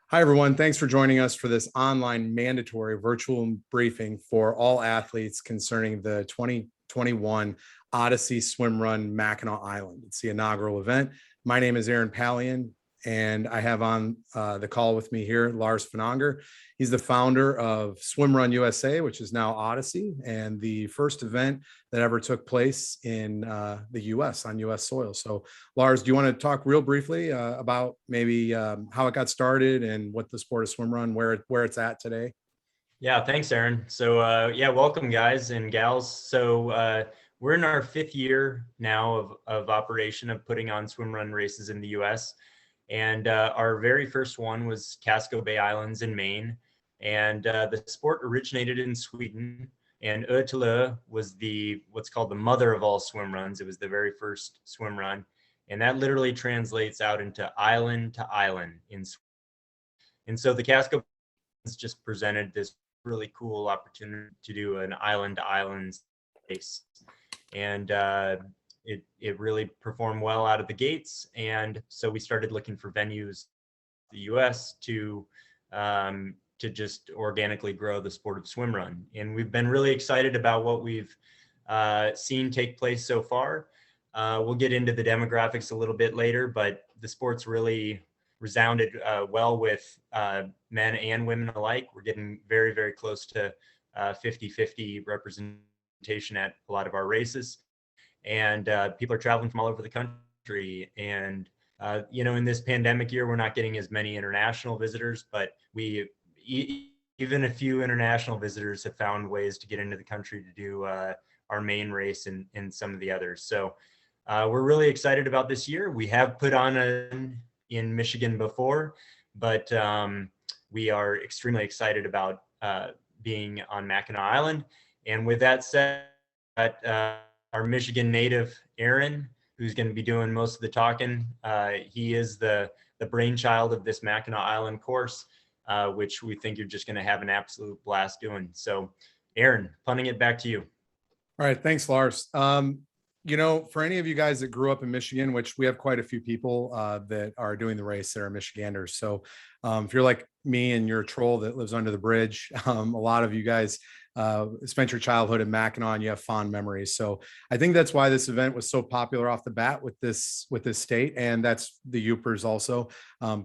Hi, everyone. Thanks for joining us for this online mandatory virtual briefing for all athletes concerning the 2021 Odyssey Swim Run Mackinac Island. It's the inaugural event. My name is Aaron Pallian, and I have on the call with me here Lars Finanger. He's the founder of Swim Run USA, which is now Odyssey, and the first event that ever took place in the US on US soil. So Lars, do you want to talk real briefly about maybe how it got started and what the sport of swim run, where it's at today? Yeah, thanks, Aaron. So yeah, welcome guys and gals. So we're in our fifth year now of operation of putting on swim run races in the US. And our very first one was Casco Bay Islands in Maine. And the sport originated in Sweden. And Ötelö was what's called the mother of all swim runs. It was the very first swim run. And that literally translates out into island to island in Sweden. And so the Casco just presented this really cool opportunity to do an island to island race. And it really performed well out of the gates. And so we started looking for venues in the US to just organically grow the sport of swim run. And we've been really excited about what we've seen take place so far. We'll get into the demographics a little bit later, but the sport's really resounded well with men and women alike. We're getting very, very close to 50-50 representation at a lot of our races. And people are traveling from all over the country. And, in this pandemic year, we're not getting as many international visitors, but even a few international visitors have found ways to get into the country to do our main race and some of the others. So we're really excited about this year. We have put on in Michigan before, but we are extremely excited about being on Mackinac Island. And with that said, our Michigan native, Aaron, who's going to be doing most of the talking, he is the brainchild of this Mackinac Island course, which we think you're just going to have an absolute blast doing. So Aaron, punting it back to you. All right. Thanks, Lars. For any of you guys that grew up in Michigan, which we have quite a few people that are doing the race that are Michiganders. So if you're like me and you're a troll that lives under the bridge, a lot of you guys spent your childhood in Mackinac and you have fond memories. So I think that's why this event was so popular off the bat with this state. And that's the Yoopers also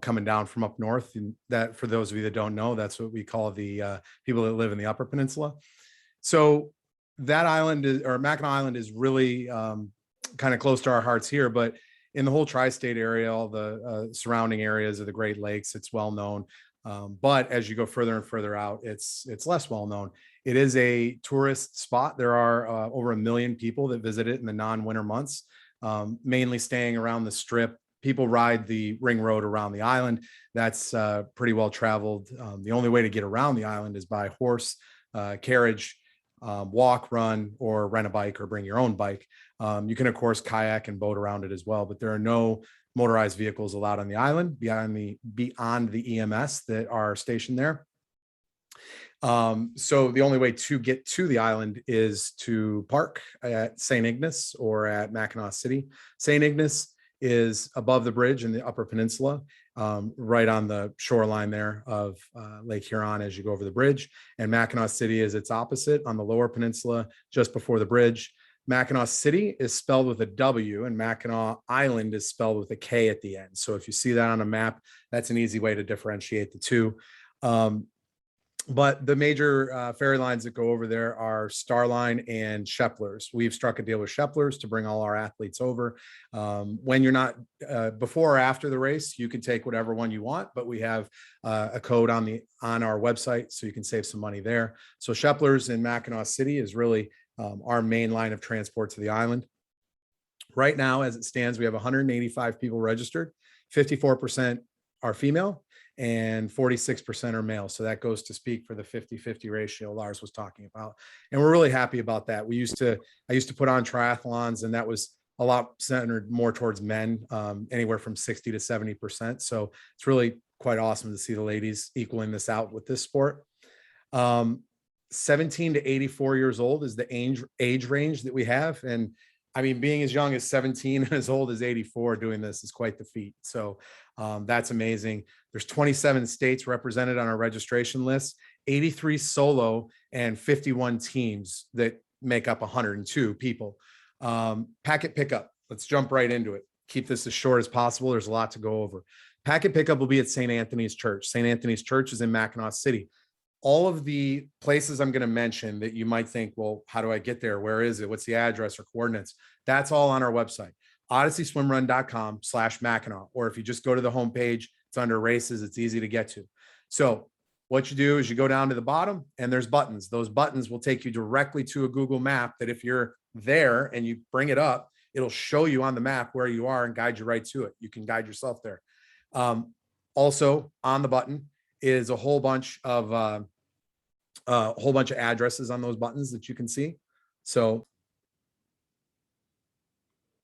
coming down from up north. And that, for those of you that don't know, that's what we call the people that live in the Upper Peninsula. So that island Mackinac Island is really kind of close to our hearts here, but in the whole tri-state area, all the surrounding areas of the Great Lakes, it's well known. But as you go further and further out, it's less well known. It is a tourist spot. There are over 1 million people that visit it in the non-winter months, mainly staying around the Strip. People ride the ring road around the island. That's pretty well traveled. The only way to get around the island is by horse carriage, walk, run, or rent a bike or bring your own bike. You can, of course, kayak and boat around it as well, but there are no motorized vehicles allowed on the island beyond the EMS that are stationed there. So the only way to get to the island is to park at St. Ignace or at Mackinac City. St. Ignace is above the bridge in the Upper Peninsula, right on the shoreline there of Lake Huron as you go over the bridge. And Mackinac City is its opposite on the Lower Peninsula, just before the bridge. Mackinac City is spelled with a W and Mackinac Island is spelled with a K at the end. So if you see that on a map, that's an easy way to differentiate the two. But the major ferry lines that go over there are Starline and Shepler's. We've struck a deal with Shepler's to bring all our athletes over. When you're not before or after the race, you can take whatever one you want, but we have a code on our website, so you can save some money there. So Shepler's in Mackinac City is really our main line of transport to the island. Right now, as it stands, we have 185 people registered. 54% are female and 46% are male. So that goes to speak for the 50-50 ratio Lars was talking about. And we're really happy about that. I used to put on triathlons, and that was a lot centered more towards men, anywhere from 60 to 70%. So it's really quite awesome to see the ladies equaling this out with this sport. 17 to 84 years old is the age range that we have. And I mean, being as young as 17 and as old as 84 doing this is quite the feat. So that's amazing. There's 27 states represented on our registration list, 83 solo, and 51 teams that make up 102 people. Packet pickup. Let's jump right into it. Keep this as short as possible. There's a lot to go over. Packet pickup will be at St. Anthony's Church. St. Anthony's Church is in Mackinac City. All of the places I'm going to mention that you might think, well, how do I get there? Where is it? What's the address or coordinates? That's all on our website, odysseyswimrun.com/Mackinac. Or if you just go to the homepage, it's under races. It's easy to get to. So what you do is you go down to the bottom and there's buttons. Those buttons will take you directly to a Google map that if you're there and you bring it up, it'll show you on the map where you are and guide you right to it. You can guide yourself there. Also on the button is a whole bunch of addresses on those buttons that you can see. So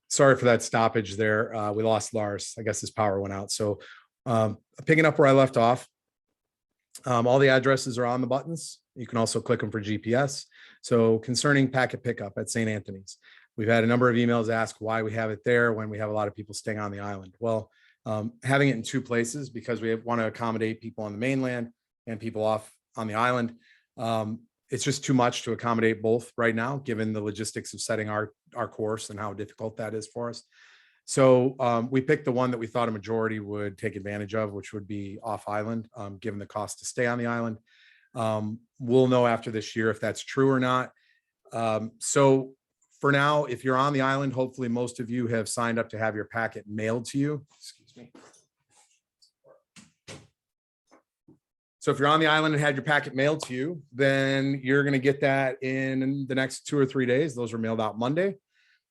sorry for that stoppage there. We lost Lars. I guess his power went out. So picking up where I left off, all the addresses are on the buttons. You can also click them for GPS. So concerning packet pickup at St. Anthony's, we've had a number of emails ask why we have it there when we have a lot of people staying on the island. Well, having it in two places because we want to accommodate people on the mainland and people off on the island. It's just too much to accommodate both right now, given the logistics of setting our course and how difficult that is for us. So we picked the one that we thought a majority would take advantage of, which would be off island, given the cost to stay on the island. We'll know after this year if that's true or not. So for now, if you're on the island, hopefully most of you have signed up to have your packet mailed to you. Excuse me. So if you're on the island and had your packet mailed to you, then you're going to get that in the next 2 or 3 days. Those are mailed out Monday.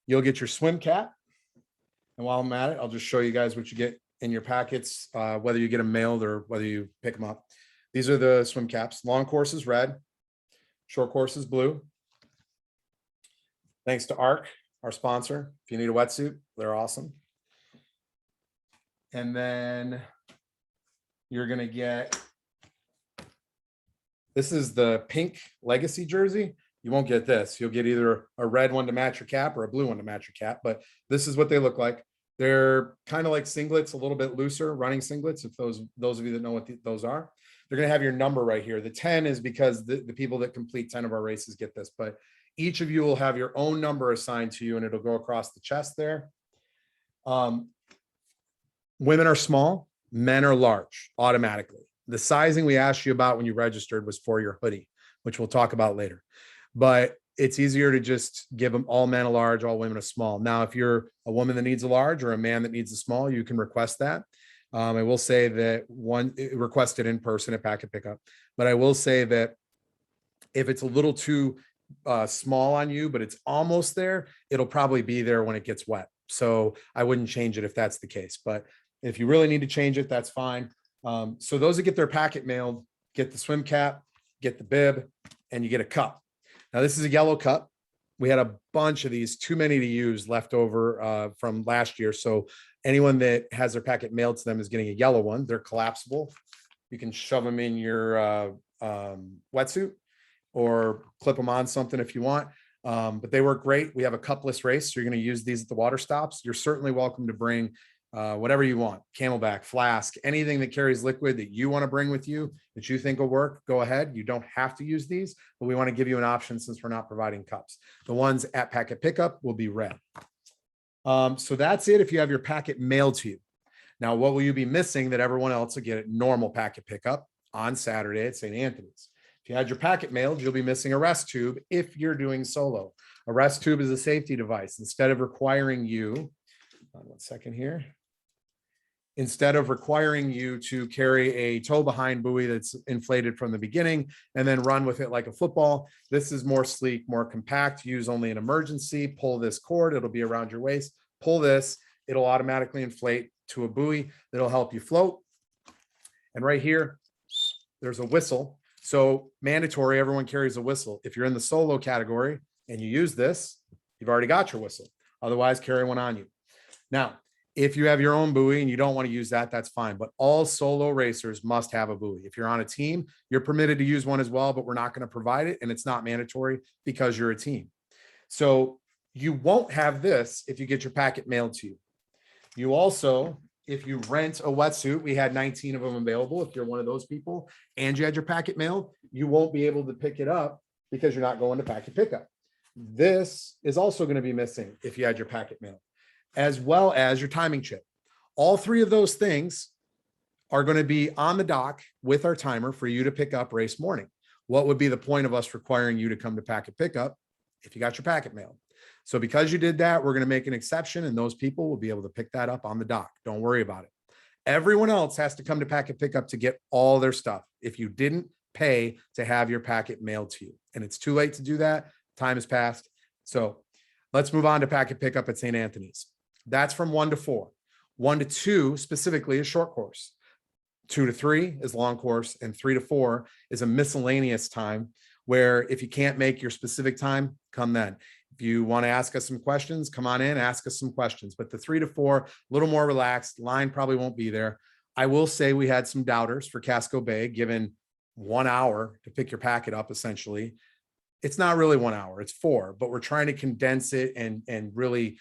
You'll get your swim cap. And while I'm at it, I'll just show you guys what you get in your packets, whether you get them mailed or whether you pick them up. These are the swim caps. Long course is red. Short course is blue. Thanks to ARC, our sponsor. If you need a wetsuit, they're awesome. And then you're going to get, this is the pink legacy jersey. You won't get this. You'll get either a red one to match your cap or a blue one to match your cap, but this is what they look like. They're kind of like singlets, a little bit looser, running singlets, if those of you that know what those are. They're going to have your number right here. The 10 is because the people that complete 10 of our races get this, but each of you will have your own number assigned to you and it'll go across the chest there. Women are small, men are large automatically. The sizing we asked you about when you registered was for your hoodie, which we'll talk about later. But it's easier to just give them all men a large, all women a small. Now, if you're a woman that needs a large or a man that needs a small, you can request that. I will say that requested in person at packet pickup, but I will say that if it's a little too small on you, but it's almost there, it'll probably be there when it gets wet. So I wouldn't change it if that's the case. But if you really need to change it, that's fine. So those that get their packet mailed, get the swim cap, get the bib, and you get a cup. Now this is a yellow cup. We had a bunch of these, too many to use left over from last year. So anyone that has their packet mailed to them is getting a yellow one. They're collapsible. You can shove them in your wetsuit or clip them on something if you want. But they work great. We have a cupless race. So you're going to use these at the water stops. You're certainly welcome to bring whatever you want, Camelback, flask, anything that carries liquid that you want to bring with you that you think will work, go ahead. You don't have to use these, but we want to give you an option since we're not providing cups. The ones at packet pickup will be red. So that's it if you have your packet mailed to you. Now, what will you be missing that everyone else will get at normal packet pickup on Saturday at St. Anthony's? If you had your packet mailed, you'll be missing a rest tube if you're doing solo. A rest tube is a safety device. Instead of requiring you, one second here. Instead of requiring you to carry a tow behind buoy that's inflated from the beginning and then run with it like a football, this is more sleek, more compact. Use only an emergency. Pull this cord. It'll be around your waist. Pull this. It'll automatically inflate to a buoy that'll help you float. And right here, there's a whistle. So mandatory, everyone carries a whistle. If you're in the solo category and you use this, you've already got your whistle. Otherwise, carry one on you. Now, if you have your own buoy and you don't want to use that, that's fine. But all solo racers must have a buoy. If you're on a team, you're permitted to use one as well, but we're not going to provide it. And it's not mandatory because you're a team. So You won't have this if you get your packet mailed to you. You also, if you rent a wetsuit, we had 19 of them available. If you're one of those people and you had your packet mail, you won't be able to pick it up because you're not going to packet pickup. This is also going to be missing if you had your packet mail, as well as your timing chip. All three of those things are going to be on the dock with our timer for you to pick up race morning. What would be the point of us requiring you to come to packet pickup if you got your packet mail? So because you did that, we're going to make an exception, and those people will be able to pick that up on the dock. Don't worry about it. Everyone else has to come to packet pickup to get all their stuff if you didn't pay to have your packet mailed to you. And it's too late to do that. Time has passed. So let's move on to packet pickup at St. Anthony's. That's from 1 to 4. 1 to 2 specifically is short course. 2 to 3 is long course, and 3 to 4 is a miscellaneous time where if you can't make your specific time, come then. If you want to ask us some questions, come on in, ask us some questions. But the 3 to 4, a little more relaxed. Line probably won't be there. I will say we had some doubters for Casco Bay, given 1 hour to pick your packet up, essentially. It's not really 1 hour, it's 4, but we're trying to condense it and really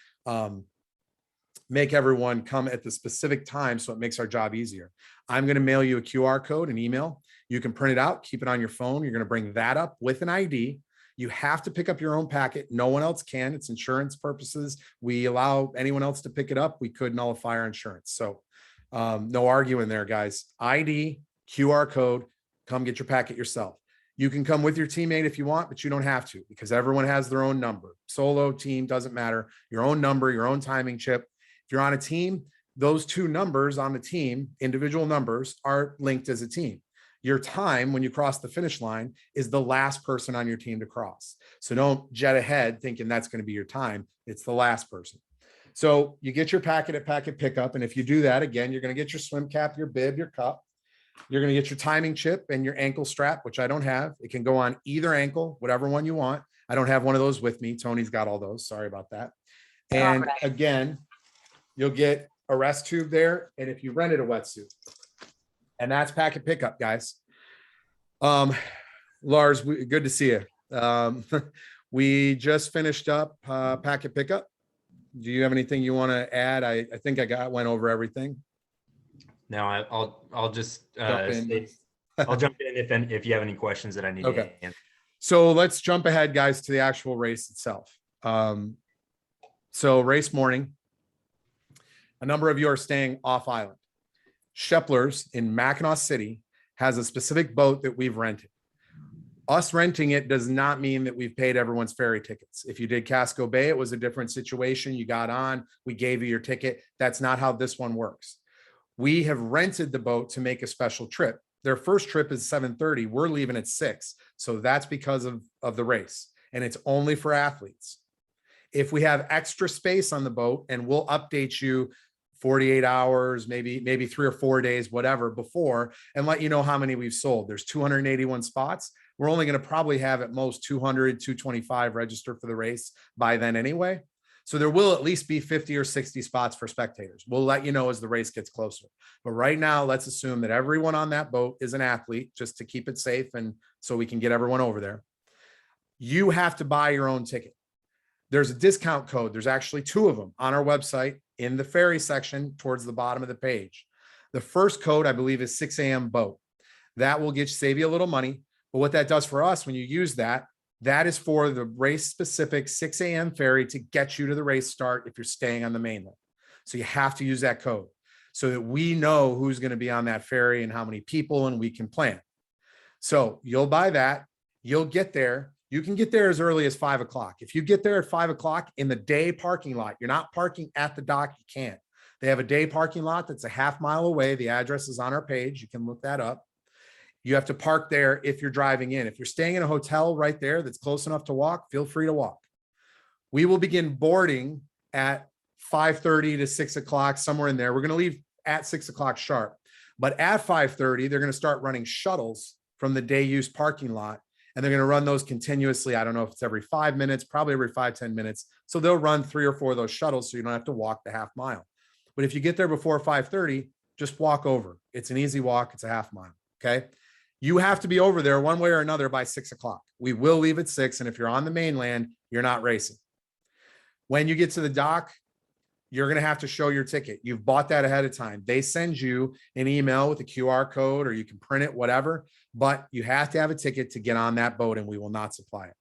make everyone come at the specific time so it makes our job easier. I'm going to mail you a QR code, an email. You can print it out, keep it on your phone. You're going to bring that up with an ID. You have to pick up your own packet. No one else can. It's insurance purposes. We allow anyone else to pick it up. We could nullify our insurance. So no arguing there, guys. ID, QR code, come get your packet yourself. You can come with your teammate if you want, but you don't have to because everyone has their own number. Solo, team, doesn't matter. Your own number, your own timing chip. If you're on a team, those 2 numbers on the team, individual numbers, are linked as a team. Your time when you cross the finish line is the last person on your team to cross. So don't jet ahead thinking that's going to be your time. It's the last person. So you get your packet at packet pickup. And if you do that, again, you're going to get your swim cap, your bib, your cup. You're going to get your timing chip and your ankle strap, which I don't have. It can go on either ankle, whatever one you want. I don't have one of those with me. Tony's got all those. Sorry about that. And again, you'll get a rest tube there. And if you rented a wetsuit, and that's packet pickup, guys. Lars, good to see you. We just finished up packet pickup. Do you have anything you want to add? I think went over everything. No, I'll just Jump in. I'll jump in if you have any questions that I need to answer. So let's jump ahead, guys, to the actual race itself. So race morning, a number of you are staying off island. Shepler's in Mackinac City has a specific boat that we've rented. Us renting it does not mean that we've paid everyone's ferry tickets. If you did Casco Bay, it was a different situation. You got on, we gave you your ticket. That's not how this one works. We have rented the boat to make a special trip. Their first trip is 7:30. We're leaving at 6. So that's because of the race. And it's only for athletes. If we have extra space on the boat, and we'll update you 48 hours, maybe 3 or 4 days, whatever, before, and let you know how many we've sold. There's 281 spots. We're only going to probably have at most 200, 225 register for the race by then anyway. So there will at least be 50 or 60 spots for spectators. We'll let you know as the race gets closer. But right now, let's assume that everyone on that boat is an athlete, just to keep it safe and so we can get everyone over there. You have to buy your own ticket. There's a discount code. There's actually 2 of them on our website in the ferry section towards the bottom of the page. The first code, I believe, is 6 a.m. boat. That will save you a little money. But what that does for us, when you use that, that is for the race specific 6 a.m. ferry to get you to the race start if you're staying on the mainland. So you have to use that code so that we know who's going to be on that ferry and how many people, and we can plan. So you'll buy that. You'll get there. You can get there as early as 5 o'clock. If you get there at 5 o'clock in the day parking lot, you're not parking at the dock. You can't. They have a day parking lot that's a half mile away. The address is on our page. You can look that up. You have to park there if you're driving in. If you're staying in a hotel right there that's close enough to walk, feel free to walk. We will begin boarding at 5:30 to 6 o'clock, somewhere in there. We're going to leave at 6 o'clock sharp. But at 5:30, they're going to start running shuttles from the day use parking lot. And they're going to run those continuously. I don't know if it's every 5 minutes, probably every 5-10 minutes. So they'll run 3 or 4 of those shuttles so you don't have to walk the half mile. But if you get there before 5:30, just walk over. It's an easy walk. It's a half mile. Okay. You have to be over there one way or another by 6 o'clock. We will leave at 6. And if you're on the mainland, you're not racing. When you get to the dock, you're going to have to show your ticket. You've bought that ahead of time. They send you an email with a QR code, or you can print it, whatever, but you have to have a ticket to get on that boat, and we will not supply it.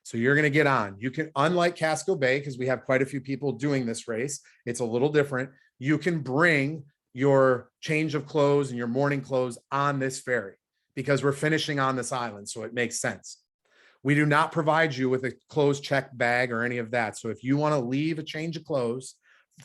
So you're going to get on. You can, unlike Casco Bay, because we have quite a few people doing this race, it's a little different. You can bring your change of clothes and your morning clothes on this ferry because we're finishing on this island. So it makes sense. We do not provide you with a clothes check bag or any of that. So if you want to leave a change of clothes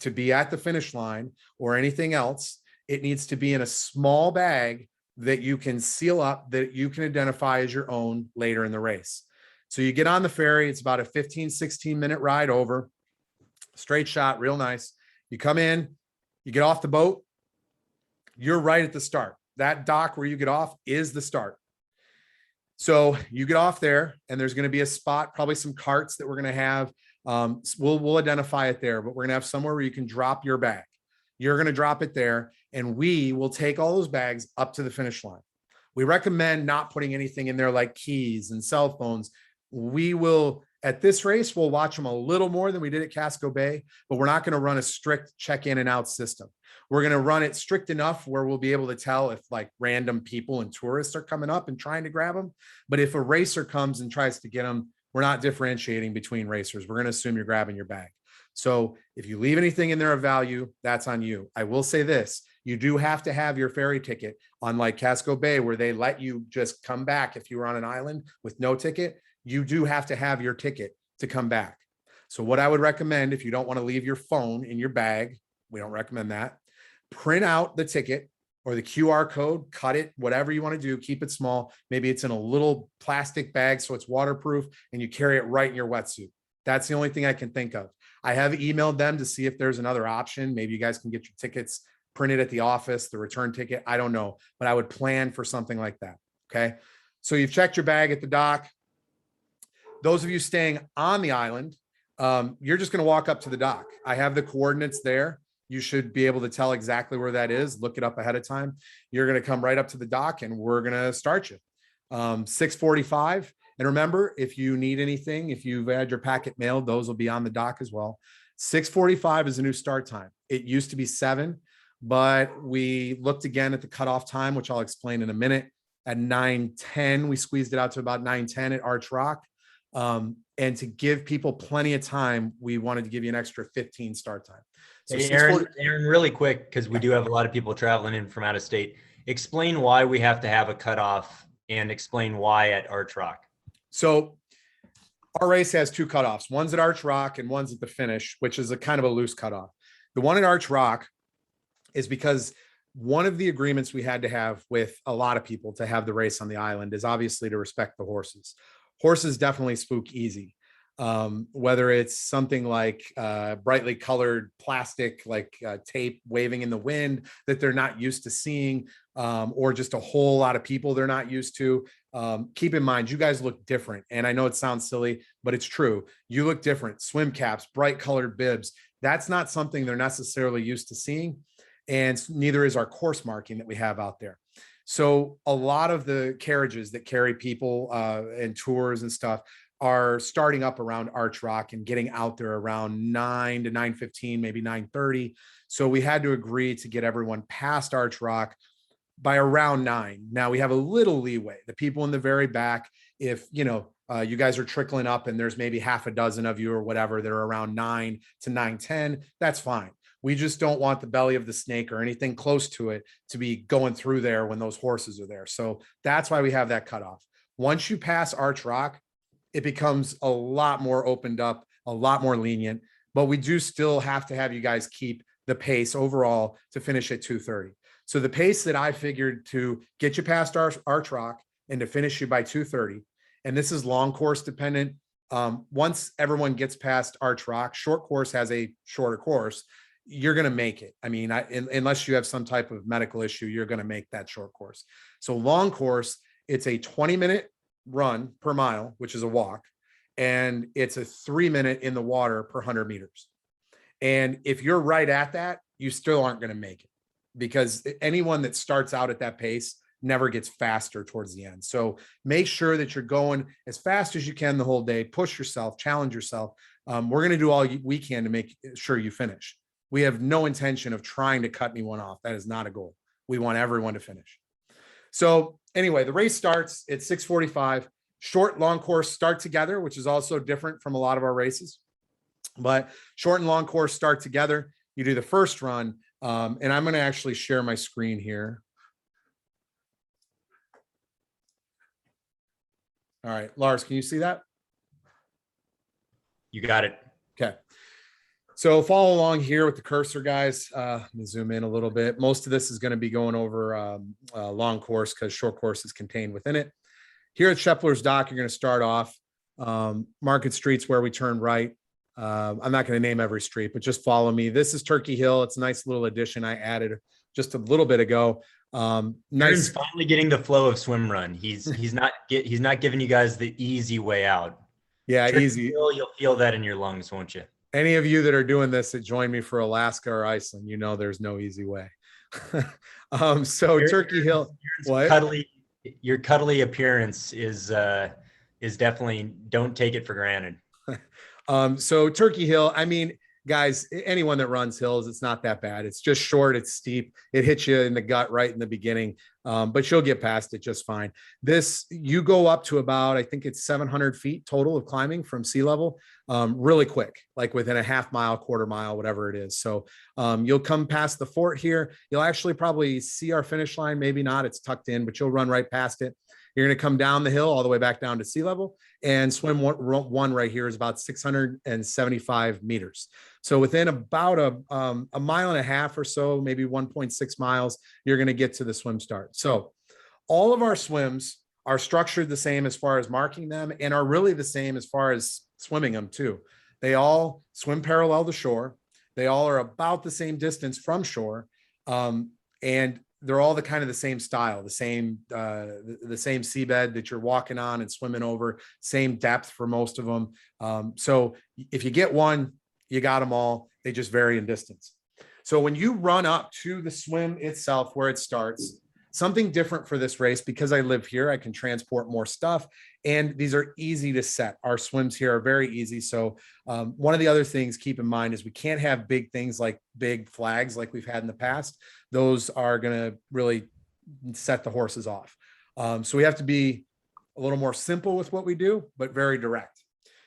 to be at the finish line or anything else, it needs to be in a small bag that you can seal up, that you can identify as your own later in the race. So you get on the ferry. It's about a 15, 16-minute ride over, straight shot, real nice. You come in, you get off the boat. You're right at the start. That dock where you get off is the start. So you get off there, and there's going to be a spot, probably some carts that we're going to have. We'll identify it there, but we're going to have somewhere where you can drop your bag. You're going to drop it there, and we will take all those bags up to the finish line. We recommend not putting anything in there like keys and cell phones. We will, at this race, we'll watch them a little more than we did at Casco Bay, but we're not going to run a strict check in and out system. We're going to run it strict enough where we'll be able to tell if like random people and tourists are coming up and trying to grab them. But if a racer comes and tries to get them, we're not differentiating between racers. We're going to assume you're grabbing your bag. So if you leave anything in there of value, that's on you. I will say this, you do have to have your ferry ticket, unlike Casco Bay, where they let you just come back if you were on an island with no ticket. You do have to have your ticket to come back. So what I would recommend, if you don't want to leave your phone in your bag, we don't recommend that. Print out the ticket or the QR code, cut it, whatever you want to do, keep it small. Maybe it's in a little plastic bag so it's waterproof, and you carry it right in your wetsuit. That's the only thing I can think of. I have emailed them to see if there's another option. Maybe you guys can get your tickets printed at the office, the return ticket. I don't know, but I would plan for something like that. Okay. So you've checked your bag at the dock. Those of you staying on the island, you're just going to walk up to the dock. I have the coordinates there. You should be able to tell exactly where that is. Look it up ahead of time. You're going to come right up to the dock, and we're going to start you. 6:45. And remember, if you need anything, if you've had your packet mailed, those will be on the dock as well. 6:45 is a new start time. It used to be 7, but we looked again at the cutoff time, which I'll explain in a minute. At 9:10, we squeezed it out to about 9:10 at Arch Rock. And to give people plenty of time, we wanted to give you an extra 15 start time. So hey, Aaron, really quick, because we do have a lot of people traveling in from out of state. Explain why we have to have a cutoff, and explain why at Arch Rock. So our race has 2 cutoffs. One's at Arch Rock and one's at the finish, which is a kind of a loose cutoff. The one at Arch Rock is because one of the agreements we had to have with a lot of people to have the race on the island is obviously to respect the horses. Horses definitely spook easy. Whether it's something like brightly colored plastic, like tape waving in the wind that they're not used to seeing, or just a whole lot of people they're not used to. Keep in mind, you guys look different. And I know it sounds silly, but it's true. You look different. Swim caps, bright colored bibs. That's not something they're necessarily used to seeing. And neither is our course marking that we have out there. So a lot of the carriages that carry people and tours and stuff are starting up around Arch Rock and getting out there around 9 to 9:15, maybe 9:30. So we had to agree to get everyone past Arch Rock by around 9. Now we have a little leeway. The people in the very back, if you guys are trickling up and there's maybe half a dozen of you or whatever that are around 9 to 9:10, that's fine. We just don't want the belly of the snake or anything close to it to be going through there when those horses are there. So that's why we have that cutoff. Once you pass Arch Rock, it becomes a lot more opened up, a lot more lenient, but we do still have to have you guys keep the pace overall to finish at 2:30. So the pace that I figured to get you past Arch Rock and to finish you by 2:30, and this is long course dependent. Once everyone gets past Arch Rock, short course has a shorter course. You're going to make it. I mean, unless you have some type of medical issue, you're going to make that short course. So long course, it's a 20-minute run per mile, which is a walk, and it's a 3-minute in the water per 100 meters. And if you're right at that, you still aren't going to make it, because anyone that starts out at that pace never gets faster towards the end. So make sure that you're going as fast as you can the whole day, push yourself, challenge yourself. we're going to do all we can to make sure you finish. We have no intention of trying to cut anyone off. That is not a goal. We want everyone to finish. So anyway, the race starts at 6:45. Short, long course start together, which is also different from a lot of our races. But short and long course start together. You do the first run, and I'm going to actually share my screen here. All right, Lars, can you see that? You got it. Okay. So follow along here with the cursor, guys. Let me zoom in a little bit. Most of this is going to be going over long course because short course is contained within it. Here at Scheffler's Dock, you're going to start off. Market Street's where we turn right. I'm not going to name every street, but just follow me. This is Turkey Hill. It's a nice little addition I added just a little bit ago. Nice. Finally getting the flow of swim run. He's not giving you guys the easy way out. Yeah, Turkey easy. Hill, you'll feel that in your lungs, won't you? Any of you that are doing this that join me for Alaska or Iceland, you know there's no easy way. So Turkey Hill, what? Your cuddly appearance is definitely, don't take it for granted. So Turkey Hill, I mean, guys, anyone that runs hills, it's not that bad. It's just short, it's steep, it hits you in the gut right in the beginning, but you'll get past it just fine. This, you go up to about, I think it's 700 feet total of climbing from sea level, really quick, like within a half mile, quarter mile, whatever it is. So you'll come past the fort here. You'll actually probably see our finish line, maybe not, it's tucked in, but you'll run right past it. You're going to come down the hill all the way back down to sea level, and swim one right here is about 675 meters. So within about a mile and a half or so, maybe 1.6 miles, you're going to get to the swim start. So all of our swims are structured the same as far as marking them, and are really the same as far as swimming them too. They all swim parallel to shore. They all are about the same distance from shore. And they're all the kind of the same style, the same seabed that you're walking on and swimming over, same depth for most of them. So if you get one, you got them all. They just vary in distance. So when you run up to the swim itself, where it starts, something different for this race, because I live here, I can transport more stuff, and these are easy to set. Our swims here are very easy. So one of the other things keep in mind is we can't have big things like big flags like we've had in the past. Those are going to really set the horses off. So we have to be a little more simple with what we do, but very direct.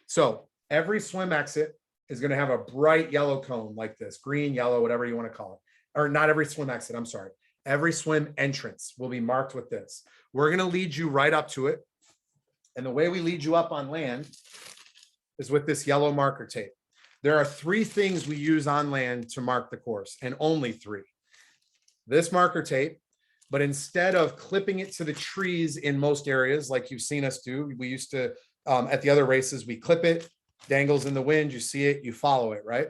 So every swim exit is going to have a bright yellow cone like this, green, yellow, whatever you want to call it. Or not every swim exit, I'm sorry. Every swim entrance will be marked with this. We're going to lead you right up to it. And the way we lead you up on land is with this yellow marker tape. There are 3 things we use on land to mark the course, and only 3. This marker tape, but instead of clipping it to the trees in most areas, like you've seen us do, we used to, at the other races, we clip it, dangles in the wind, you see it, you follow it, right?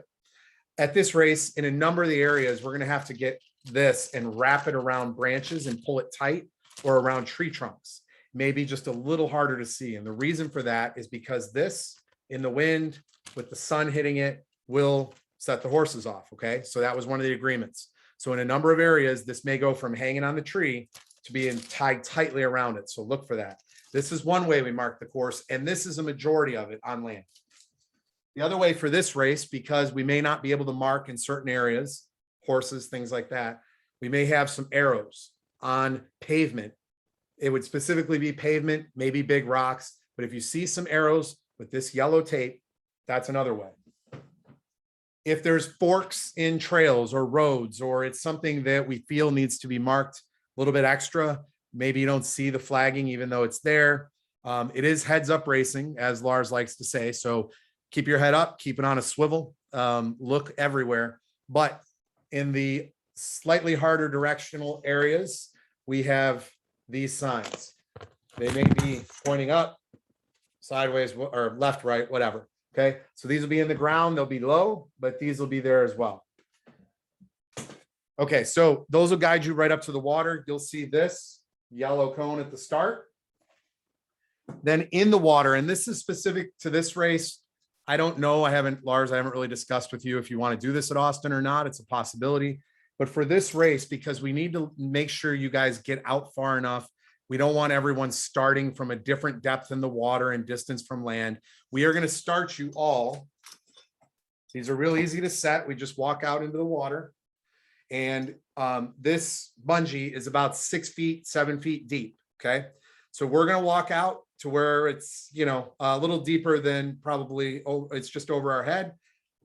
At this race, in a number of the areas, we're going to have to get this and wrap it around branches and pull it tight, or around tree trunks. Maybe just a little harder to see. And the reason for that is because this, in the wind, with the sun hitting it, will set the horses off, okay? So that was one of the agreements. So in a number of areas, this may go from hanging on the tree to being tied tightly around it. So look for that. This is one way we mark the course, and this is a majority of it on land. The other way for this race, because we may not be able to mark in certain areas, horses, things like that, we may have some arrows on pavement. It would specifically be pavement, maybe big rocks, but if you see some arrows with this yellow tape, that's another way. If there's forks in trails or roads, or it's something that we feel needs to be marked a little bit extra, maybe you don't see the flagging even though it's there. It is heads up racing, as Lars likes to say. So keep your head up, keep it on a swivel, look everywhere. But in the slightly harder directional areas, we have these signs. They may be pointing up, sideways, or left, right, whatever. Okay, so these will be in the ground, they'll be low, but these will be there as well. Okay, so those will guide you right up to the water. You'll see this yellow cone at the start. Then in the water, and this is specific to this race, I don't know, Lars, I haven't really discussed with you if you want to do this at Austin or not. It's a possibility. But for this race, because we need to make sure you guys get out far enough, we don't want everyone starting from a different depth in the water and distance from land. We are going to start you all These are real easy to set. We just walk out into the water. And this bungee is about 6 feet, 7 feet deep. Okay. So we're going to walk out to where it's, a little deeper than probably, it's just over our head.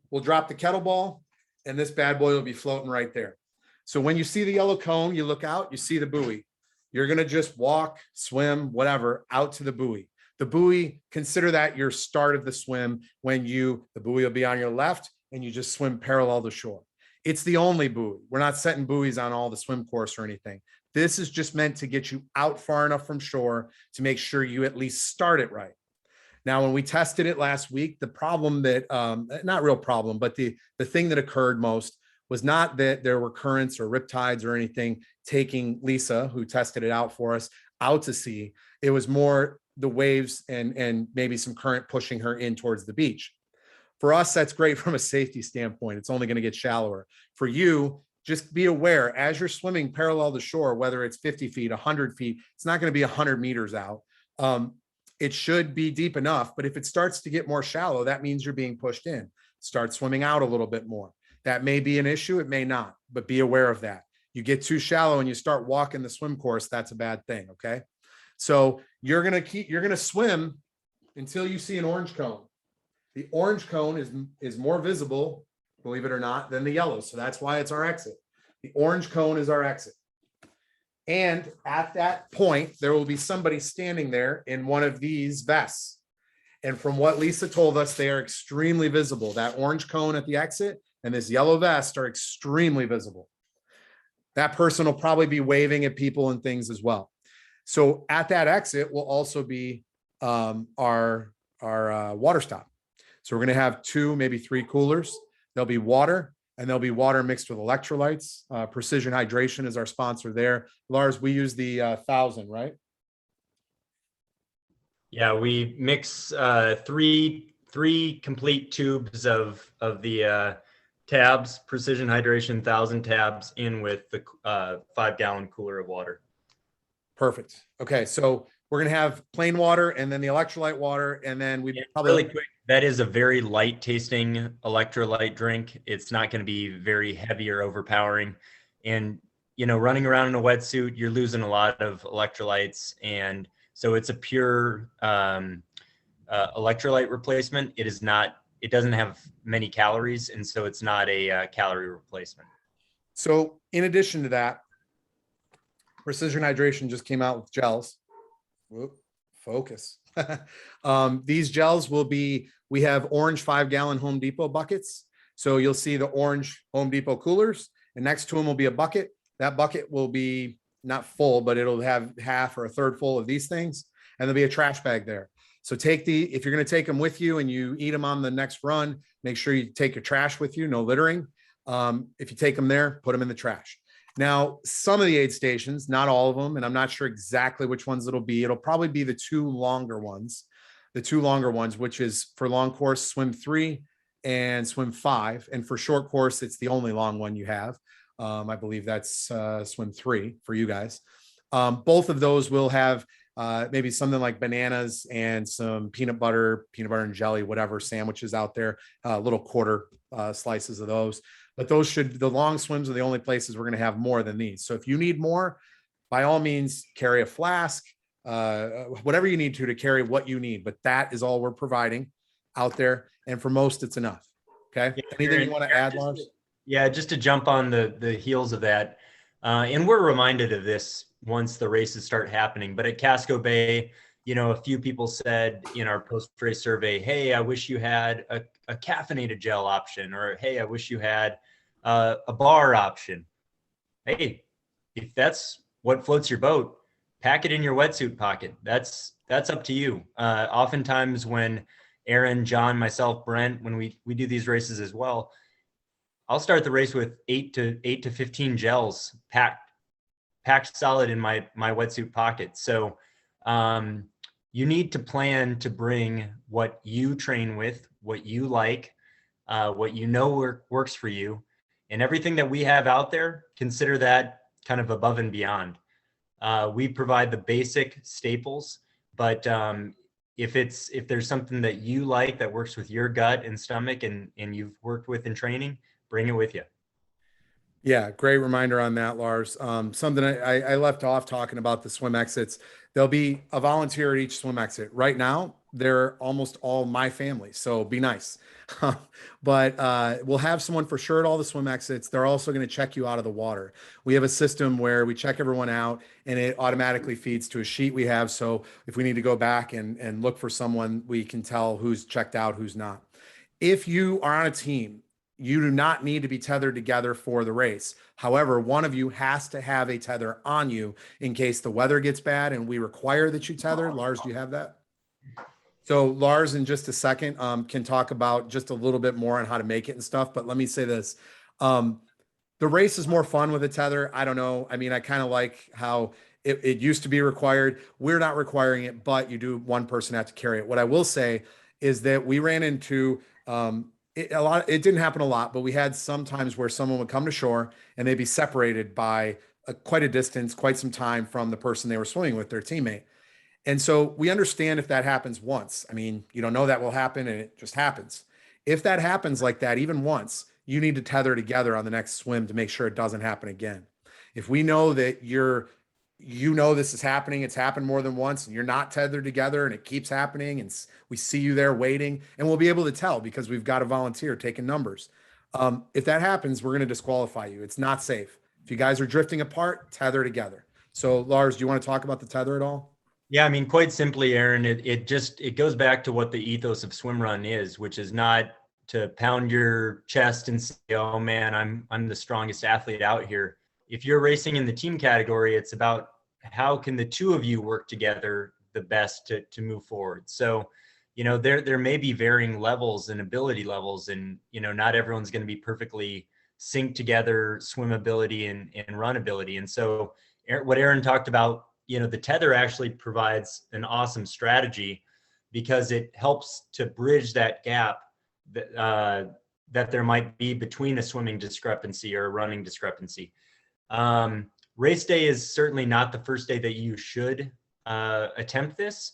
We'll drop the kettlebell and this bad boy will be floating right there. So when you see the yellow cone, you look out, you see the buoy. You're going to just walk, swim, whatever, out to the buoy. The buoy, consider that your start of the swim when the buoy will be on your left and you just swim parallel to shore. It's the only buoy. We're not setting buoys on all the swim course or anything. This is just meant to get you out far enough from shore to make sure you at least start it right. Now, when we tested it last week, the problem that, not real problem, but the thing that occurred most was not that there were currents or riptides or anything taking Lisa, who tested it out for us, out to sea. It was more the waves and maybe some current pushing her in towards the beach. For us, that's great from a safety standpoint. It's only going to get shallower. For you, just be aware as you're swimming parallel to shore, whether it's 50 feet, 100 feet, it's not going to be 100 meters out. It should be deep enough, but if it starts to get more shallow, that means you're being pushed in. Start swimming out a little bit more. That may be an issue. It may not, but be aware of that. You get too shallow and you start walking the swim course, that's a bad thing. Okay. So you're going to swim until you see an orange cone. The orange cone is more visible, believe it or not, than the yellow. So that's why it's our exit. The orange cone is our exit. And at that point, there will be somebody standing there in one of these vests. And from what Lisa told us, they are extremely visible. That orange cone at the exit and this yellow vest are extremely visible. That person will probably be waving at people and things as well. So at that exit will also be our water stop. So we're going to have 2, maybe 3 coolers. There'll be water, and there'll be water mixed with electrolytes. Precision Hydration is our sponsor there. Lars, we use the 1,000, right? Yeah, we mix three complete tubes of the tabs, Precision Hydration 1,000 tabs, in with the 5-gallon cooler of water. Perfect. Okay, so we're going to have plain water and then the electrolyte water, and then we probably really quick. That is a very light tasting electrolyte drink. It's not going to be very heavy or overpowering. And, running around in a wetsuit, you're losing a lot of electrolytes. And so it's a pure electrolyte replacement. It doesn't have many calories. And so it's not a calorie replacement. So in addition to that, Precision Hydration just came out with gels. Whoop, focus. These gels we have orange 5-gallon Home Depot buckets. So you'll see the orange Home Depot coolers, and next to them will be a bucket. That bucket will be not full, but it'll have half or a third full of these things. And there'll be a trash bag there. So if you're going to take them with you and you eat them on the next run, make sure you take your trash with you, no littering. If you take them there, put them in the trash. Now, some of the aid stations, not all of them, and I'm not sure exactly which ones it'll be. It'll probably be the two longer ones, which is for long course, swim 3 and swim 5. And for short course, it's the only long one you have. I believe that's swim 3 for you guys. Both of those will have maybe something like bananas and some peanut butter and jelly, whatever sandwiches out there, little quarter slices of those. But the long swims are the only places we're going to have more than these. So if you need more, by all means, carry a flask, whatever you need to carry what you need. But that is all we're providing out there. And for most, it's enough. Okay. Yeah, anything you want to add, Lars? Yeah, just to jump on the heels of that. And we're reminded of this once the races start happening. But at Casco Bay, a few people said in our post-race survey, hey, I wish you had a caffeinated gel option, or hey, I wish you had a bar option. Hey, if that's what floats your boat, pack it in your wetsuit pocket. That's up to you. Oftentimes when Aaron, John, myself, Brent, when we do these races as well, I'll start the race with 8 to 15 gels packed solid in my wetsuit pocket. So you need to plan to bring what you train with, what you like, what works for you, and everything that we have out there, consider that kind of above and beyond. We provide the basic staples, but if there's something that you like that works with your gut and stomach and you've worked with in training, bring it with you. Yeah, great reminder on that, Lars. Something I left off talking about the swim exits. There'll be a volunteer at each swim exit. Right now, they're almost all my family, so be nice. But we'll have someone for sure at all the swim exits. They're also going to check you out of the water. We have a system where we check everyone out, and it automatically feeds to a sheet we have. So if we need to go back and look for someone, we can tell who's checked out, who's not. If you are on a team, you do not need to be tethered together for the race. However, one of you has to have a tether on you in case the weather gets bad and we require that you tether. Lars, do you have that? So Lars, in just a second, can talk about just a little bit more on how to make it and stuff. But let me say this. Um, the race is more fun with a tether. I don't know. I mean, I kind of like how it used to be required. We're not requiring it, but you do one person have to carry it. What I will say is that we ran into a lot. It didn't happen a lot, but we had some times where someone would come to shore and they'd be separated by quite a distance, quite some time from the person they were swimming with, their teammate. And so we understand if that happens once. I mean, you don't know that will happen and it just happens. If that happens like that, even once, you need to tether together on the next swim to make sure it doesn't happen again. If we know that this is happening, it's happened more than once, and you're not tethered together and it keeps happening, and we see you there waiting, and we'll be able to tell because we've got a volunteer taking numbers. If that happens, we're going to disqualify you. It's not safe. If you guys are drifting apart, tether together. So, Lars, do you want to talk about the tether at all? Yeah, I mean, quite simply, Aaron, it goes back to what the ethos of swim run is, which is not to pound your chest and say, "Oh man, I'm the strongest athlete out here." If you're racing in the team category, it's about how can the two of you work together the best to move forward. So, there may be varying levels and ability levels, and not everyone's going to be perfectly synced together, swim ability and run ability. And so, what Aaron talked about, the tether actually provides an awesome strategy because it helps to bridge that gap that there might be between a swimming discrepancy or a running discrepancy. Race day is certainly not the first day that you should attempt this,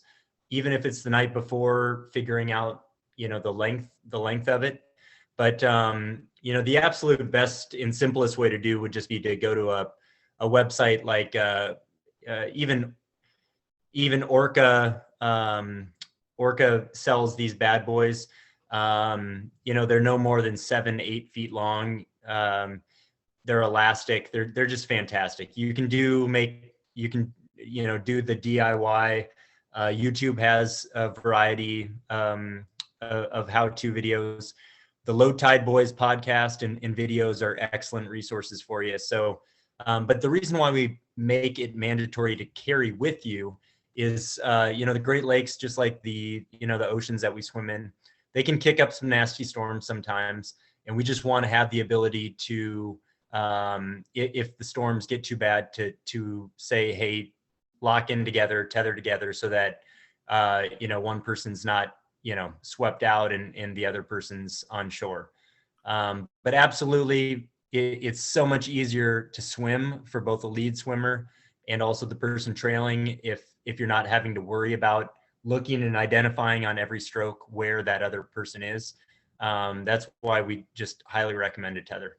even if it's the night before, figuring out the length of it. But the absolute best and simplest way to do would just be to go to a website like even Orca sells these bad boys. They're no more than 7-8 feet long. They're elastic. They're just fantastic. You can do the DIY. YouTube has a variety of how-to videos. The Low Tide Boys podcast and videos are excellent resources for you. So, but the reason why we make it mandatory to carry with you is, the Great Lakes, just like the oceans that we swim in, they can kick up some nasty storms sometimes. And we just want to have the ability to, if the storms get too bad, to say, hey, lock in together, tether together so that, one person's not, swept out and the other person's on shore. But absolutely, it's so much easier to swim for both the lead swimmer and also the person trailing if you're not having to worry about looking and identifying on every stroke where that other person is. That's why we just highly recommend a tether.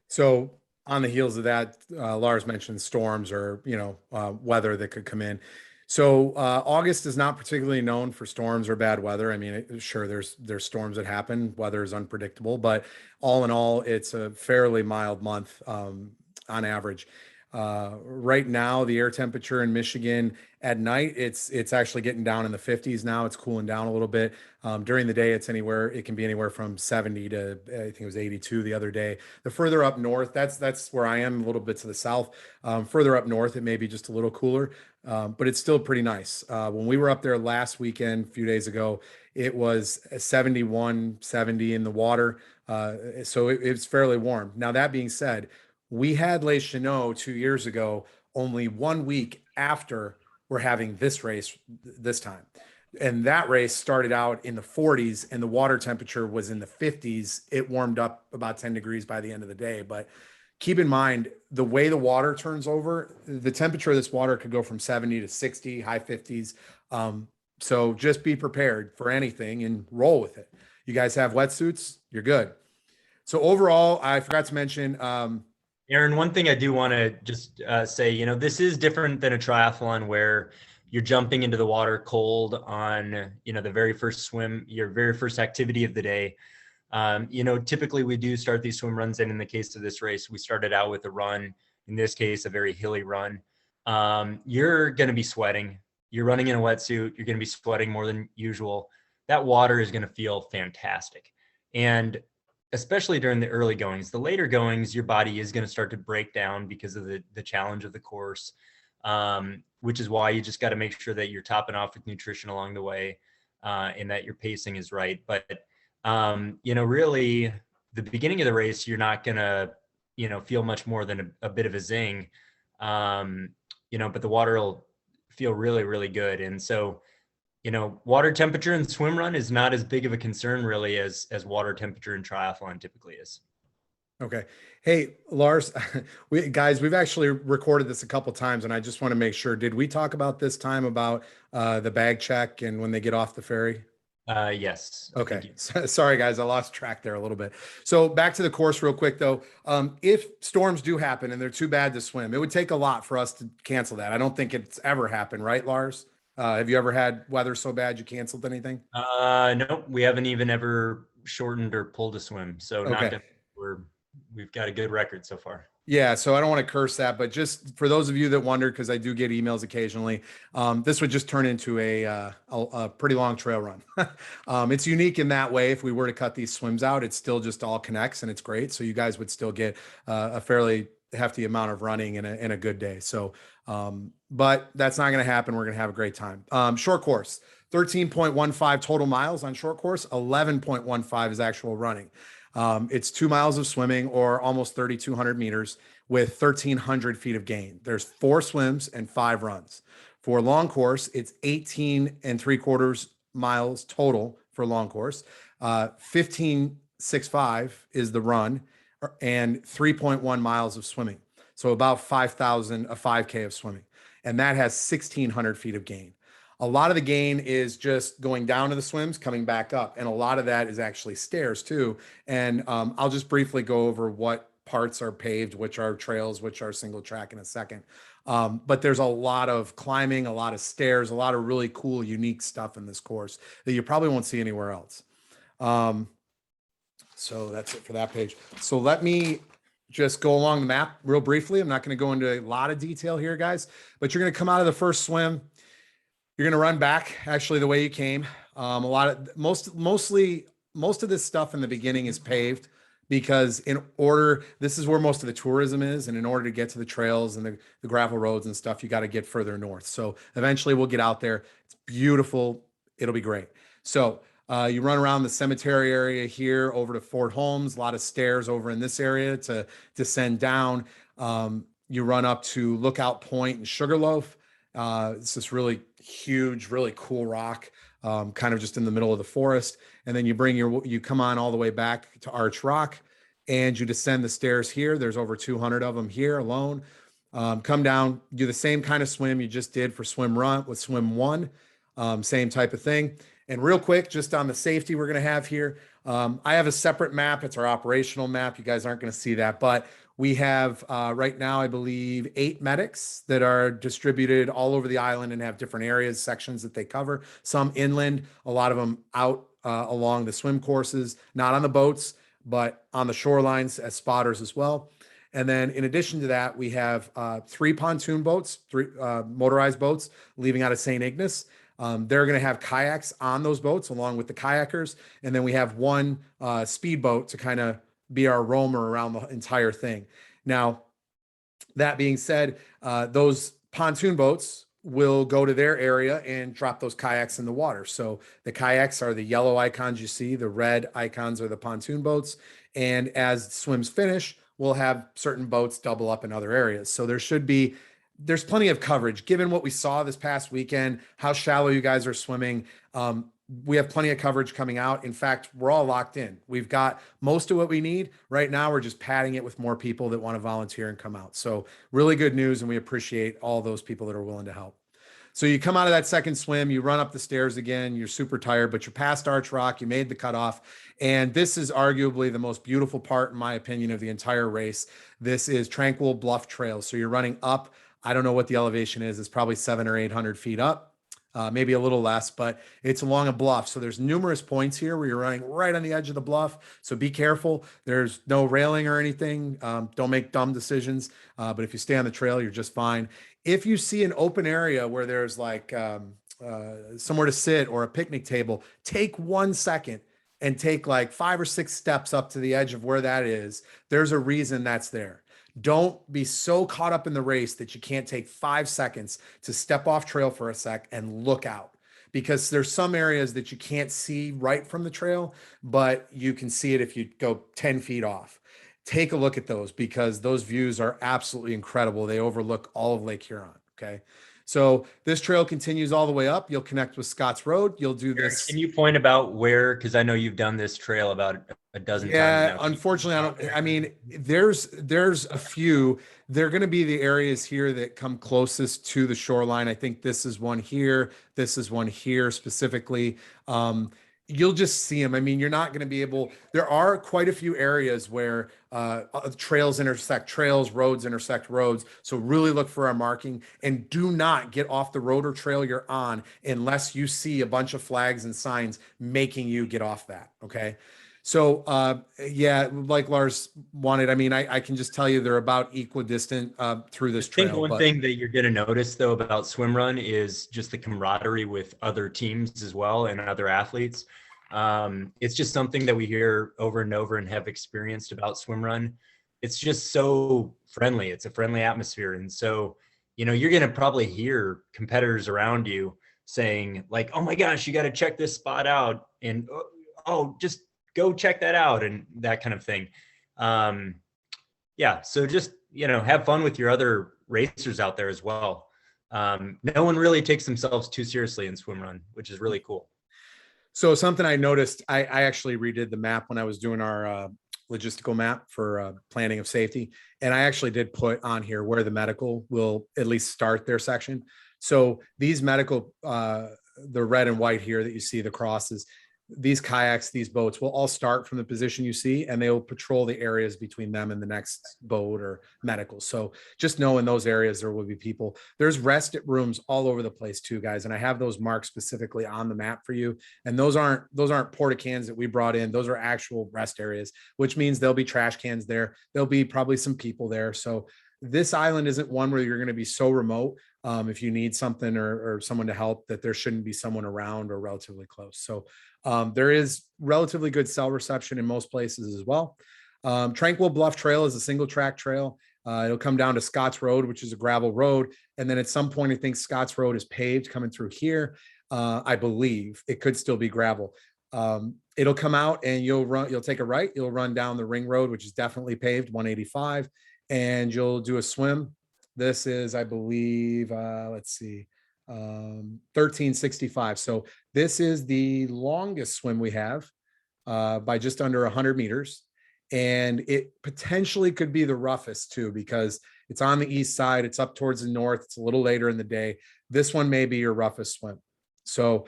So on the heels of that, Lars mentioned storms or weather that could come in. So August is not particularly known for storms or bad weather. I mean, sure, there's storms that happen. Weather is unpredictable, but all in all, it's a fairly mild month on average. Right now, the air temperature in Michigan at night, it's actually getting down in the 50s now. It's cooling down a little bit. During the day, it can be anywhere from 70 to I think it was 82 the other day. The further up north, that's where I am, a little bit to the south. Further up north, it may be just a little cooler, but it's still pretty nice. When we were up there last weekend, a few days ago, it was 71, 70 in the water. So it's fairly warm. Now, that being said, we had Les Chenaux 2 years ago, only 1 week after we're having this race this time. And that race started out in the 40s and the water temperature was in the 50s. It warmed up about 10 degrees by the end of the day. But keep in mind the way the water turns over, the temperature of this water could go from 70 to 60, high 50s. So just be prepared for anything and roll with it. You guys have wetsuits, you're good. So overall, I forgot to mention, Aaron, one thing I do want to just say, this is different than a triathlon where you're jumping into the water cold on, the very first swim, your very first activity of the day. Typically we do start these swim runs, and in the case of this race, we started out with a run. In this case, a very hilly run. You're going to be sweating. You're running in a wetsuit. You're going to be sweating more than usual. That water is going to feel fantastic. And especially during the early goings, the later goings, your body is going to start to break down because of the challenge of the course, which is why you just got to make sure that you're topping off with nutrition along the way, and that your pacing is right. But really the beginning of the race, you're not going to, feel much more than a bit of a zing, but the water will feel really, really good. And so, water temperature in swim run is not as big of a concern really as water temperature in triathlon typically is. okay. Hey, Lars, we've actually recorded this a couple times, and I just want to make sure, did we talk about this time about the bag check and when they get off the ferry? Yes. Okay. Sorry, guys. I lost track there a little bit. So back to the course real quick, though. If storms do happen and they're too bad to swim, it would take a lot for us to cancel that. I don't think it's ever happened, right, Lars? Have you ever had weather so bad you canceled anything? No, we haven't even ever shortened or pulled a swim. So Okay. we've got a good record so far. Yeah, so I don't want to curse that, but just for those of you that wonder, because I do get emails occasionally, this would just turn into a pretty long trail run. It's unique in that way. If we were to cut these swims out, it still just all connects and it's great. So you guys would still get a fairly hefty amount of running in a good day. So, but that's not going to happen. We're going to have a great time. Short course, 13.15 total miles on short course, 11.15 is actual running. It's 2 miles of swimming or almost 3,200 meters with 1,300 feet of gain. There's 4 swims and 5 runs. For long course, it's 18.75 miles total for long course. 15.65 is the run and 3.1 miles of swimming. So about 5,000, a 5K of swimming. And that has 1,600 feet of gain. A lot of the gain is just going down to the swims, coming back up. And a lot of that is actually stairs too. And I'll just briefly go over what parts are paved, which are trails, which are single track in a second. But there's a lot of climbing, a lot of stairs, a lot of really cool, unique stuff in this course that you probably won't see anywhere else. So that's it for that page. So let me just go along the map real briefly. I'm not going to go into a lot of detail here, guys, but you're going to come out of the first swim. You're going to run back actually the way you came. Most of this stuff in the beginning is paved because this is where most of the tourism is. And in order to get to the trails and the gravel roads and stuff, you got to get further north. So eventually we'll get out there. It's beautiful. It'll be great. So you run around the cemetery area here over to Fort Holmes, a lot of stairs over in this area to descend down. You run up to Lookout Point and Sugarloaf. It's this really huge, really cool rock, kind of just in the middle of the forest. And then you come on all the way back to Arch Rock and you descend the stairs here. There's over 200 of them here alone. Come down, do the same kind of swim you just did for swim run with swim one, same type of thing. And real quick, just on the safety we're going to have here. I have a separate map. It's our operational map. You guys aren't going to see that, but we have right now, I believe, 8 medics that are distributed all over the island and have different areas, sections that they cover. Some inland, a lot of them out along the swim courses, not on the boats, but on the shorelines as spotters as well. And then in addition to that, we have 3 pontoon boats, 3 motorized boats leaving out of St. Ignace. They're going to have kayaks on those boats along with the kayakers. And then we have 1 speedboat to kind of be our roamer around the entire thing. Now, that being said, those pontoon boats will go to their area and drop those kayaks in the water. So the kayaks are the yellow icons you see, the red icons are the pontoon boats. And as swims finish, we'll have certain boats double up in other areas. So there's plenty of coverage given what we saw this past weekend, how shallow you guys are swimming. We have plenty of coverage coming out. In fact, we're all locked in. We've got most of what we need right now. We're just padding it with more people that want to volunteer and come out. So really good news. And we appreciate all those people that are willing to help. So you come out of that second swim, you run up the stairs again, you're super tired, but you're past Arch Rock, you made the cutoff. And this is arguably the most beautiful part, in my opinion, of the entire race. This is Tranquil Bluff Trail. So you're running up. I don't know what the elevation is. It's probably 700 or 800 feet up, maybe a little less, but it's along a bluff. So there's numerous points here where you're running right on the edge of the bluff. So be careful. There's no railing or anything. Don't make dumb decisions. But if you stay on the trail, you're just fine. If you see an open area where there's like somewhere to sit or a picnic table, take 1 second and take like 5 or 6 steps up to the edge of where that is. There's a reason that's there. Don't be so caught up in the race that you can't take 5 seconds to step off trail for a sec and look out, because there's some areas that you can't see right from the trail, but you can see it if you go 10 feet off. Take a look at those, because those views are absolutely incredible. They overlook all of Lake Huron. Okay. So this trail continues all the way up. You'll connect with Scotts Road. You'll do Aaron, this. can you point about where, because I know you've done this trail about a dozen times Yeah, now. unfortunately, I don't. I mean, there's a few. They're going to be the areas here that come closest to the shoreline. I think this is one here. This is one here specifically. You'll just see them. I mean, you're not going to be able. There are quite a few areas where trails intersect trails, roads intersect roads. So really look for our marking, and do not get off the road or trail you're on unless you see a bunch of flags and signs making you get off that. Okay. So yeah, like Lars wanted, I mean, I can just tell you they're about equidistant through I this think trail, one but thing that you're going to notice though about swim run is just the camaraderie with other teams as well and other athletes. It's just something that we hear over and over and have experienced about swim run. It's just so friendly. It's a friendly atmosphere. And so, you know, you're going to probably hear competitors around you saying like, oh my gosh, you got to check this spot out. And oh, just go check that out and that kind of thing. Um, yeah, so just, you know, have fun with your other racers out there as well. No one really takes themselves too seriously in swim run, which is really cool. so something I noticed, I actually redid the map when I was doing our logistical map for planning of safety. And I actually did put on here where the medical will at least start their section. So these medical, the red and white here that you see the crosses, these kayaks, these boats will all start from the position you see, and they will patrol the areas between them and the next boat or medical. So just know in those areas there will be people. There's rest rooms all over the place too, guys, and I have those marked specifically on the map for you. And those aren't porta cans that we brought in. Those are actual rest areas, which means there'll be trash cans there. There'll be probably some people there. So this island isn't one where you're going to be so remote. If you need something or someone to help, that there shouldn't be someone around or relatively close. So there is relatively good cell reception in most places as well. Tranquil Bluff Trail is a single track trail. It'll come down to Scotts Road, which is a gravel road. And then at some point, I think Scotts Road is paved coming through here. I believe it could still be gravel. It'll come out and you'll take a right. You'll run down the ring road, which is definitely paved, 185, and you'll do a swim. This is, I believe, let's see, 1365. So this is the longest swim we have by just under 100 meters. And it potentially could be the roughest too, because it's on the east side. It's up towards the north. It's a little later in the day. This one may be your roughest swim. So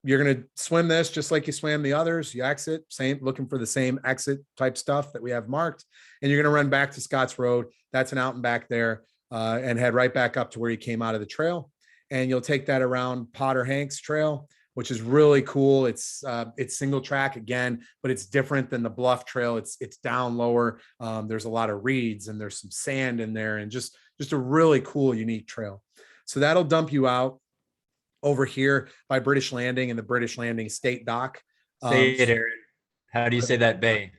you're going to swim this just like you swam the others. You exit, same, looking for the same exit type stuff that we have marked. And you're going to run back to Scotts Road. That's an out and back there, and head right back up to where you came out of the trail. And you'll take that around Potter Hanks Trail, which is really cool. It's single track again, but it's different than the Bluff Trail. It's down lower. There's a lot of reeds and there's some sand in there, and just a really cool, unique trail. So that'll dump you out over here by British Landing and the British Landing State Dock. Say it, Aaron. How do you say that bay?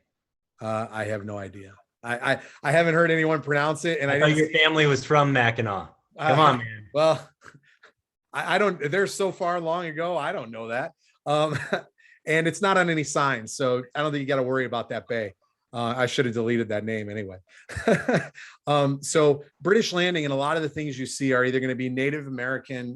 I have no idea. I haven't heard anyone pronounce it, and I thought your family was from Mackinac. Come on, man. Well, I don't. They're so far long ago. I don't know that. And it's not on any signs, so I don't think you got to worry about that bay. I should have deleted that name anyway. So British Landing, and a lot of the things you see are either going to be Native American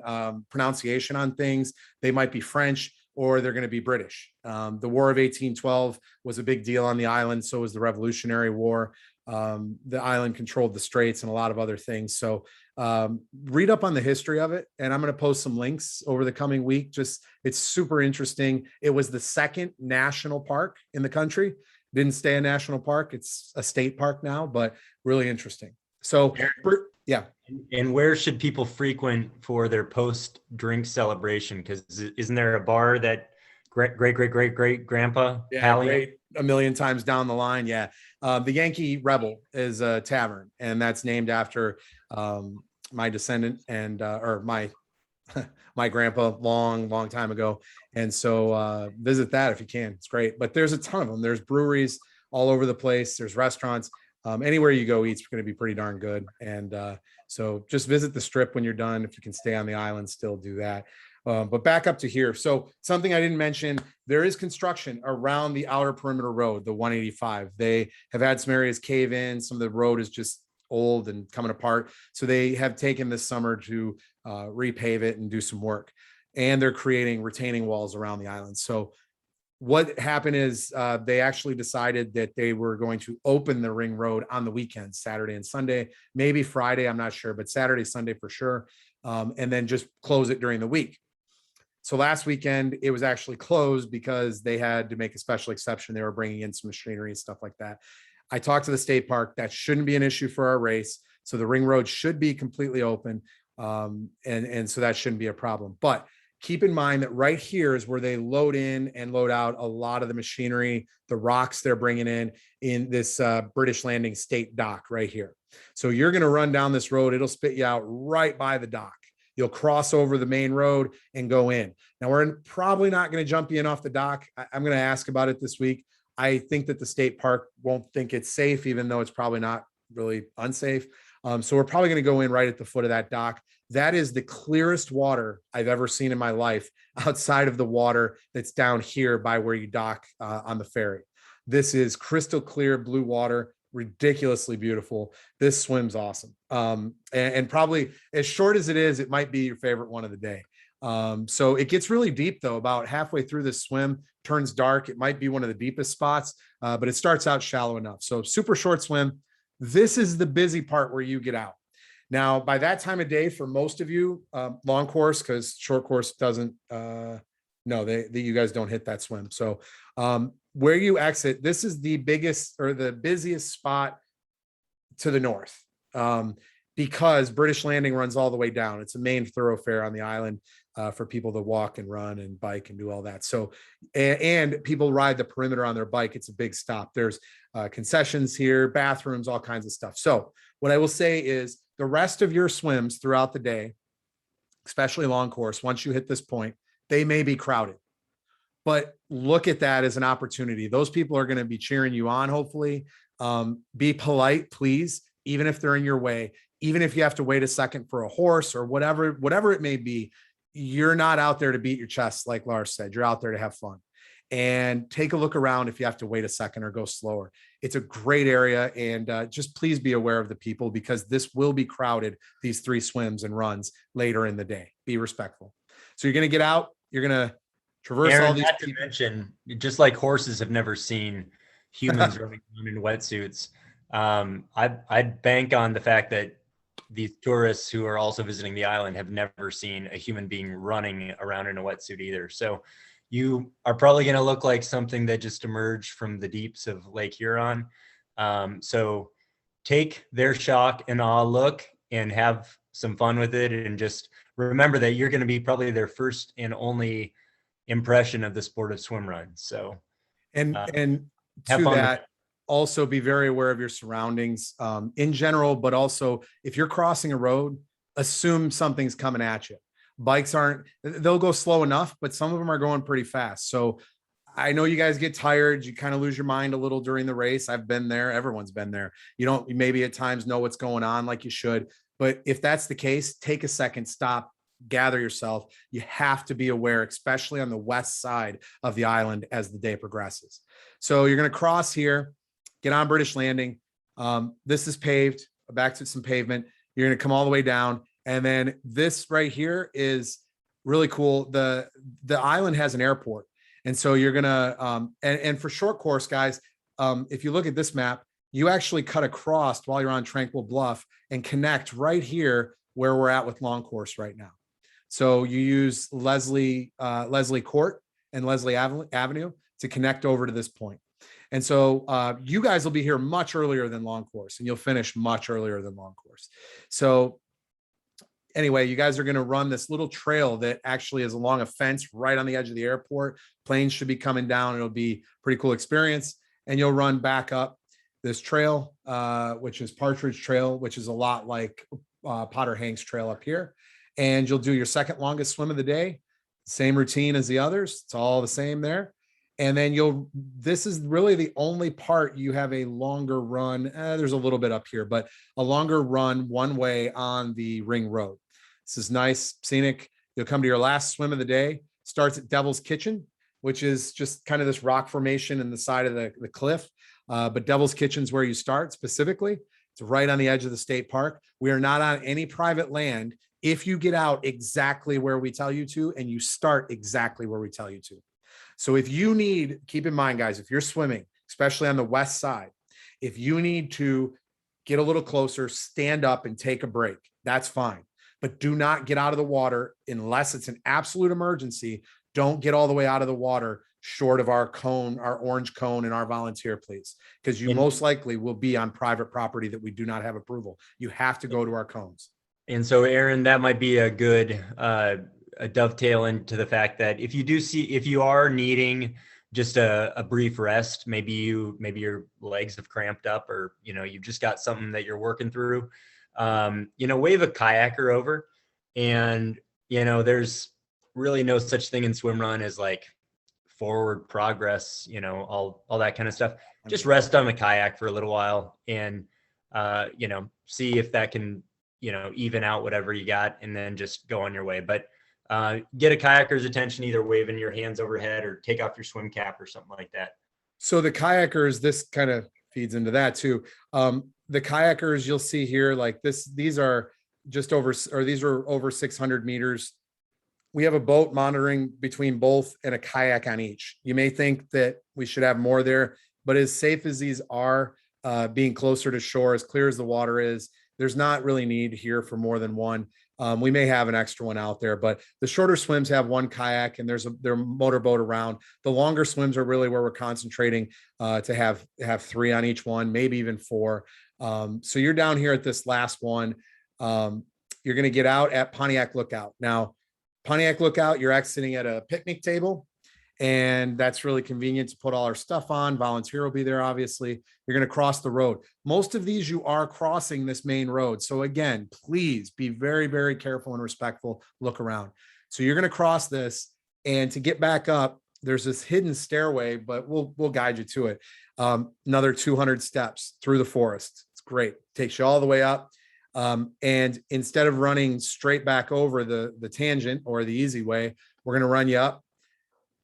pronunciation on things. They might be French, or they're going to be British. The War of 1812 was a big deal on the island. So was the Revolutionary War. The island controlled the straits and a lot of other things. So read up on the history of it, and I'm going to post some links over the coming week. Just it's super interesting. It was the second national park in the country. Didn't stay a national park. It's a state park now, but really interesting. So yeah. And where should people frequent for their post drink celebration? Because isn't there a bar that great grandpa Yeah, Pally? great. A million times down the line. Yeah. The Yankee Rebel is a tavern, and that's named after my descendant and or my my grandpa long time ago. And so visit that if you can. It's great. But there's a ton of them. There's breweries all over the place. There's restaurants. Anywhere you go eat's going to be pretty darn good. And so just visit the strip when you're done. If you can stay on the island, still do that. But back up to here. So something I didn't mention, there is construction around the outer perimeter road, the 185. They have had some areas cave in. Some of the road is just old and coming apart. So they have taken this summer to repave it and do some work. And they're creating retaining walls around the island. So what happened is they actually decided that they were going to open the ring road on the weekends, Saturday and Sunday, maybe Friday, I'm not sure, but Saturday, Sunday for sure. And then just close it during the week. So last weekend, it was actually closed because they had to make a special exception. They were bringing in some machinery and stuff like that. I talked to the state park. That shouldn't be an issue for our race. So the ring road should be completely open. And so that shouldn't be a problem. But keep in mind that right here is where they load in and load out a lot of the machinery, the rocks they're bringing in this British Landing State dock right here. So you're going to run down this road. It'll spit you out right by the dock. You'll cross over the main road and go in. Now, we're probably not going to jump you in off the dock. I'm going to ask about it this week. I think that the state park won't think it's safe, even though it's probably not really unsafe. So we're probably going to go in right at the foot of that dock. That is the clearest water I've ever seen in my life outside of the water that's down here by where you dock on the ferry. This is crystal clear blue water, ridiculously beautiful. This swim's awesome. And probably as short as it is, it might be your favorite one of the day. So it gets really deep though, about halfway through this swim, turns dark. It might be one of the deepest spots, but it starts out shallow enough. So super short swim. This is the busy part where you get out. Now, by that time of day, for most of you, long course, because short course doesn't, you guys don't hit that swim. So where you exit, this is the biggest or the busiest spot to the north because British Landing runs all the way down. It's a main thoroughfare on the island for people to walk and run and bike and do all that. So, and people ride the perimeter on their bike. It's a big stop. There's concessions here, bathrooms, all kinds of stuff. So what I will say is the rest of your swims throughout the day, especially long course, once you hit this point, they may be crowded. But look at that as an opportunity. Those people are going to be cheering you on, hopefully. Be polite, please, even if they're in your way, even if you have to wait a second for a horse or whatever it may be. You're not out there to beat your chest, like Lars said. You're out there to have fun. And take a look around if you have to wait a second or go slower. It's a great area. And just please be aware of the people because this will be crowded, these 3 swims and runs later in the day. Be respectful. So you're going to get out. You're going to traverse Aaron, all these not to mention, just like horses have never seen humans running around in wetsuits. I'd bank on the fact that these tourists who are also visiting the island have never seen a human being running around in a wetsuit either. So you are probably going to look like something that just emerged from the deeps of Lake Huron. So take their shock and awe look and have some fun with it. And just remember that you're going to be probably their first and only impression of the sport of swim run. So, and to that, also be very aware of your surroundings in general, but also if you're crossing a road, assume something's coming at you. Bikes they'll go slow enough, but some of them are going pretty fast. So I know you guys get tired. You kind of lose your mind a little during the race. I've been there. Everyone's been there. You don't maybe at times know what's going on like you should, but if that's the case, take a second, stop, gather yourself. You have to be aware, especially on the west side of the island as the day progresses. So you're going to cross here, get on British Landing. This is paved, back to some pavement. You're going to come all the way down. And then this right here is really cool. The island has an airport. And so you're going to, and for short course guys, if you look at this map, you actually cut across while you're on Tranquil Bluff and connect right here where we're at with Long Course right now. So you use Leslie Court and Leslie Avenue to connect over to this point. And so you guys will be here much earlier than Long Course, and you'll finish much earlier than Long Course. So anyway, you guys are going to run this little trail that actually is along a fence right on the edge of the airport. Planes should be coming down. It'll be a pretty cool experience. And you'll run back up this trail, which is Partridge Trail, which is a lot like Potter Hanks Trail up here. And you'll do your second longest swim of the day. Same routine as the others. It's all the same there. And then this is really the only part you have a longer run. There's a little bit up here, but a longer run one way on the ring road. This is nice, scenic. You'll come to your last swim of the day. Starts at Devil's Kitchen, which is just kind of this rock formation in the side of the cliff. But Devil's Kitchen is where you start specifically. It's right on the edge of the state park. We are not on any private land if you get out exactly where we tell you to, and you start exactly where we tell you to. So if you need, keep in mind, guys, if you're swimming, especially on the west side, if you need to get a little closer, stand up and take a break, that's fine. But do not get out of the water unless it's an absolute emergency. Don't get all the way out of the water short of our cone, our orange cone, and our volunteer, please, because you most likely will be on private property that we do not have approval. You have to go to our cones. And so, Aaron, that might be a good a dovetail into the fact that if you are needing just a brief rest, maybe your legs have cramped up, or you've just got something that you're working through, wave a kayaker over. And there's really no such thing in swim run as like forward progress, all that kind of stuff. Just rest on the kayak for a little while and see if that can even out whatever you got, and then just go on your way. But get a kayaker's attention, either waving your hands overhead or take off your swim cap or something like that. So the kayakers, this kind of feeds into that too. The kayakers you'll see here, like these are over 600 meters. We have a boat monitoring between both and a kayak on each. You may think that we should have more there, but as safe as these are, being closer to shore, as clear as the water is, there's not really need here for more than one. We may have an extra one out there, but the shorter swims have one kayak and there's their motorboat around. The longer swims are really where we're concentrating to have 3 on each one, maybe even 4. So you're down here at this last one. You're going to get out at Pontiac Lookout. Now, Pontiac Lookout, you're exiting at a picnic table, and that's really convenient to put all our stuff on. Volunteer will be there, obviously. You're going to cross the road. Most of these, you are crossing this main road. So again, please be very, very careful and respectful. Look around. So you're going to cross this, and to get back up, there's this hidden stairway, but we'll guide you to it. Another 200 steps through the forest. It's great. Takes you all the way up. And instead of running straight back over the tangent or the easy way, we're going to run you up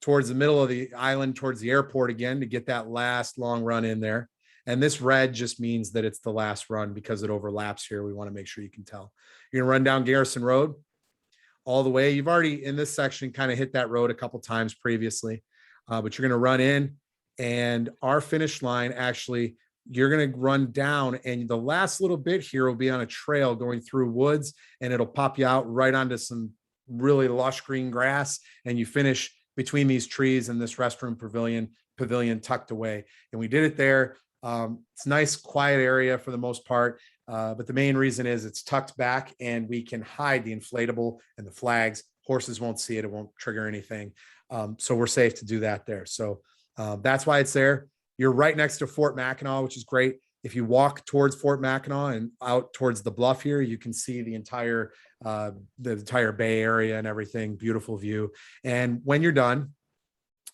towards the middle of the island, towards the airport again, to get that last long run in there. And this red just means that it's the last run because it overlaps here. We want to make sure you can tell. You're going to run down Garrison Road all the way. You've already in this section kind of hit that road a couple times previously, but you're going to run in, and our finish line, actually, you're going to run down, and the last little bit here will be on a trail going through woods, and it'll pop you out right onto some really lush green grass, and you finish between these trees and this restroom pavilion tucked away. And we did it there. It's a nice, quiet area for the most part. But the main reason is it's tucked back and we can hide the inflatable and the flags. Horses won't see it. It won't trigger anything. So we're safe to do that there. So that's why it's there. You're right next to Fort Mackinac, which is great. If you walk towards Fort Mackinac and out towards the bluff here, you can see the entire Bay Area and everything. Beautiful view. And when you're done,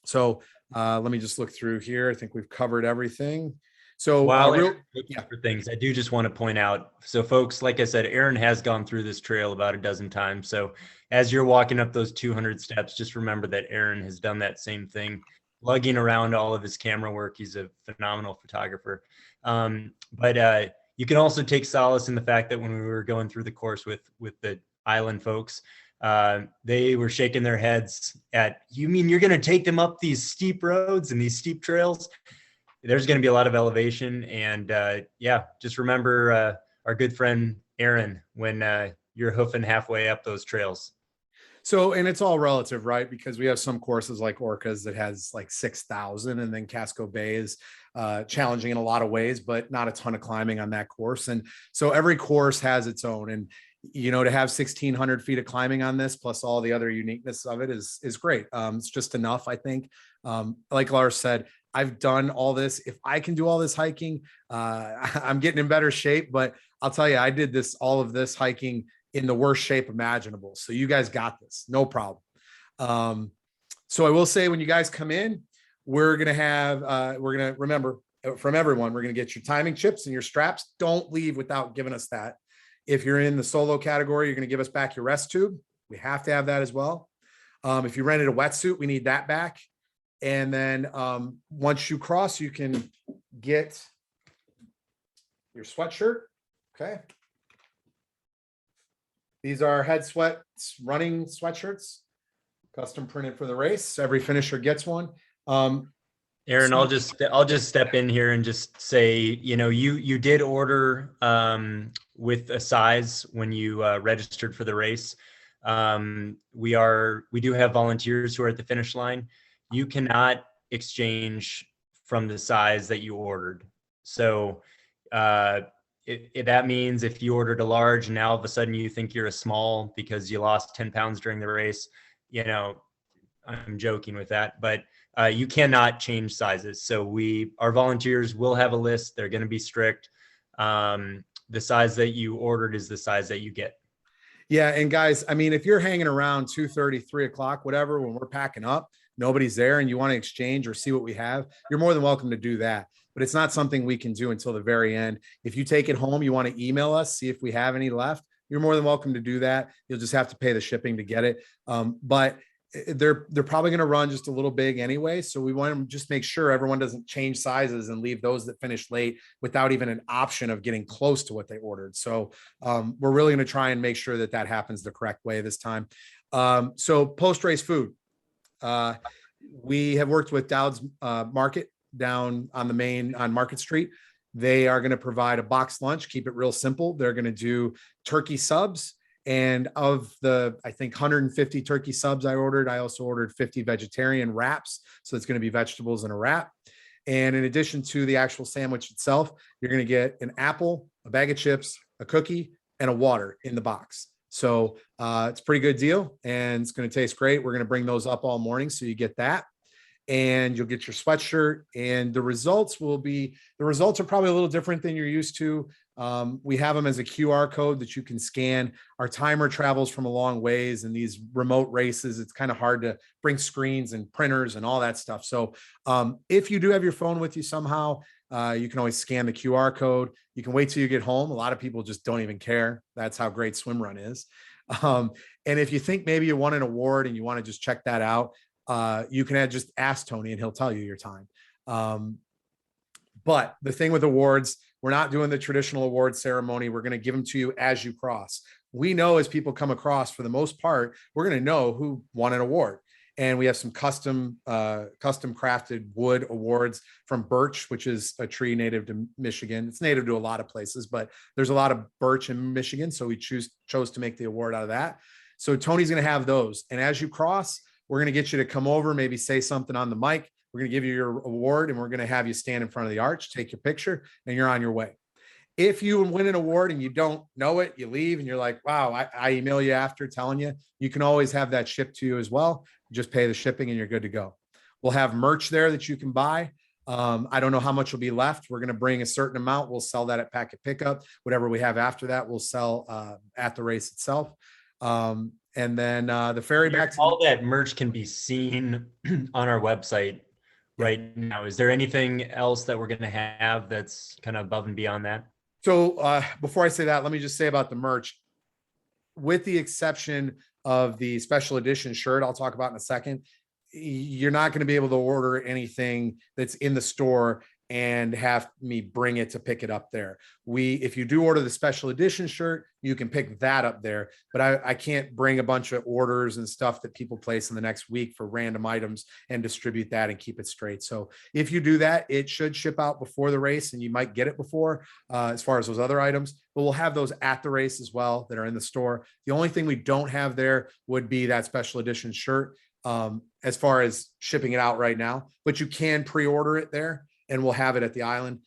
so let me just look through here. I think we've covered everything. So while looking for things, I do just want to point out, so folks, like I said, Aaron has gone through this trail about a dozen times. So as you're walking up those 200 steps, just remember that Aaron has done that same thing, lugging around all of his camera work. He's a phenomenal photographer. But you can also take solace in the fact that when we were going through the course with the island folks, they were shaking their heads at, you mean you're going to take them up these steep roads and these steep trails? there's going to be a lot of elevation. And yeah, just remember our good friend Aaron when you're hoofing halfway up those trails. So, and it's all relative, right? Because we have some courses like Orcas that has like 6,000, and then Casco Bay is challenging in a lot of ways, but not a ton of climbing on that course. And so every course has its own. And, you know, to have 1,600 feet of climbing on this, plus all the other uniqueness of it is great. It's just enough, I think. Like Lars said, I've done all this. If I can do all this hiking, I'm getting in better shape. But I'll tell you, I did all of this hiking in the worst shape imaginable. So you guys got this, no problem. So I will say, when you guys come in, we're going to remember from everyone, we're going to get your timing chips and your straps. Don't leave without giving us that. If you're in the solo category, you're going to give us back your rest tube. We have to have that as well. If you rented a wetsuit, we need that back. And then once you cross, you can get your sweatshirt. Okay. These are Head Sweats running sweatshirts, custom printed for the race. Every finisher gets one. Aaron, I'll just step in here and just say, you know, you did order with a size when you registered for the race. We do have volunteers who are at the finish line. You cannot exchange from the size that you ordered. So that means if you ordered a large and now all of a sudden you think you're a small because you lost 10 pounds during the race, you know, I'm joking with that, but you cannot change sizes. So our volunteers will have a list. They're going to be strict. The size that you ordered is the size that you get. Yeah. And guys, I mean, if you're hanging around 2:30, 3:00, whatever, when we're packing up, nobody's there, and you want to exchange or see what we have, you're more than welcome to do that. But it's not something we can do until the very end. If you take it home, you want to email us, see if we have any left, you're more than welcome to do that. You'll just have to pay the shipping to get it. But they're probably going to run just a little big anyway. So we want to just make sure everyone doesn't change sizes and leave those that finished late without even an option of getting close to what they ordered. So we're really going to try and make sure that happens the correct way this time. So post-race food. We have worked with Dowd's Market down on Market Street. They are going to provide a boxed lunch, keep it real simple. They're going to do turkey subs. And of the, I think, 150 turkey subs I ordered, I also ordered 50 vegetarian wraps. So it's going to be vegetables in a wrap. And in addition to the actual sandwich itself, you're going to get an apple, a bag of chips, a cookie, and a water in the box. So it's a pretty good deal, and it's going to taste great. We're going to bring those up all morning, so you get that. And you'll get your sweatshirt, and the results are probably a little different than you're used to. We have them as a QR code that you can scan. Our timer travels from a long ways, and these remote races, it's kind of hard to bring screens and printers and all that stuff. So if you do have your phone with you somehow, you can always scan the QR code. You can wait till you get home. A lot of people just don't even care. That's how great Swim Run is. And if you think maybe you won an award and you want to just check that out, you can just ask Tony and he'll tell you your time. But the thing with awards, we're not doing the traditional award ceremony. We're going to give them to you as you cross. We know as people come across, for the most part, we're going to know who won an award. And we have some custom crafted wood awards from birch, which is a tree native to Michigan. It's native to a lot of places, but there's a lot of birch in Michigan. So we chose to make the award out of that. So Tony's going to have those. And as you cross, we're going to get you to come over, maybe say something on the mic. We're going to give you your award, and we're going to have you stand in front of the arch, take your picture, and you're on your way. If you win an award and you don't know it, you leave and you're like, wow, I email you after telling you, you can always have that shipped to you as well. Just pay the shipping and you're good to go. We'll have merch there that you can buy. I don't know how much will be left. We're going to bring a certain amount. We'll sell that at packet pickup. Whatever we have after that, we'll sell at the race itself. And then the ferry back. All that merch can be seen on our website right now. Is there anything else that we're going to have that's kind of above and beyond that? So before I say that, let me just say about the merch, with the exception of the special edition shirt I'll talk about in a second, you're not going to be able to order anything that's in the store and have me bring it to pick it up there. If you do order the special edition shirt, you can pick that up there, but I can't bring a bunch of orders and stuff that people place in the next week for random items and distribute that and keep it straight. So if you do that, it should ship out before the race, and you might get it before as far as those other items, but we'll have those at the race as well that are in the store. The only thing we don't have there would be that special edition shirt as far as shipping it out right now, but you can pre-order it there and we'll have it at the island.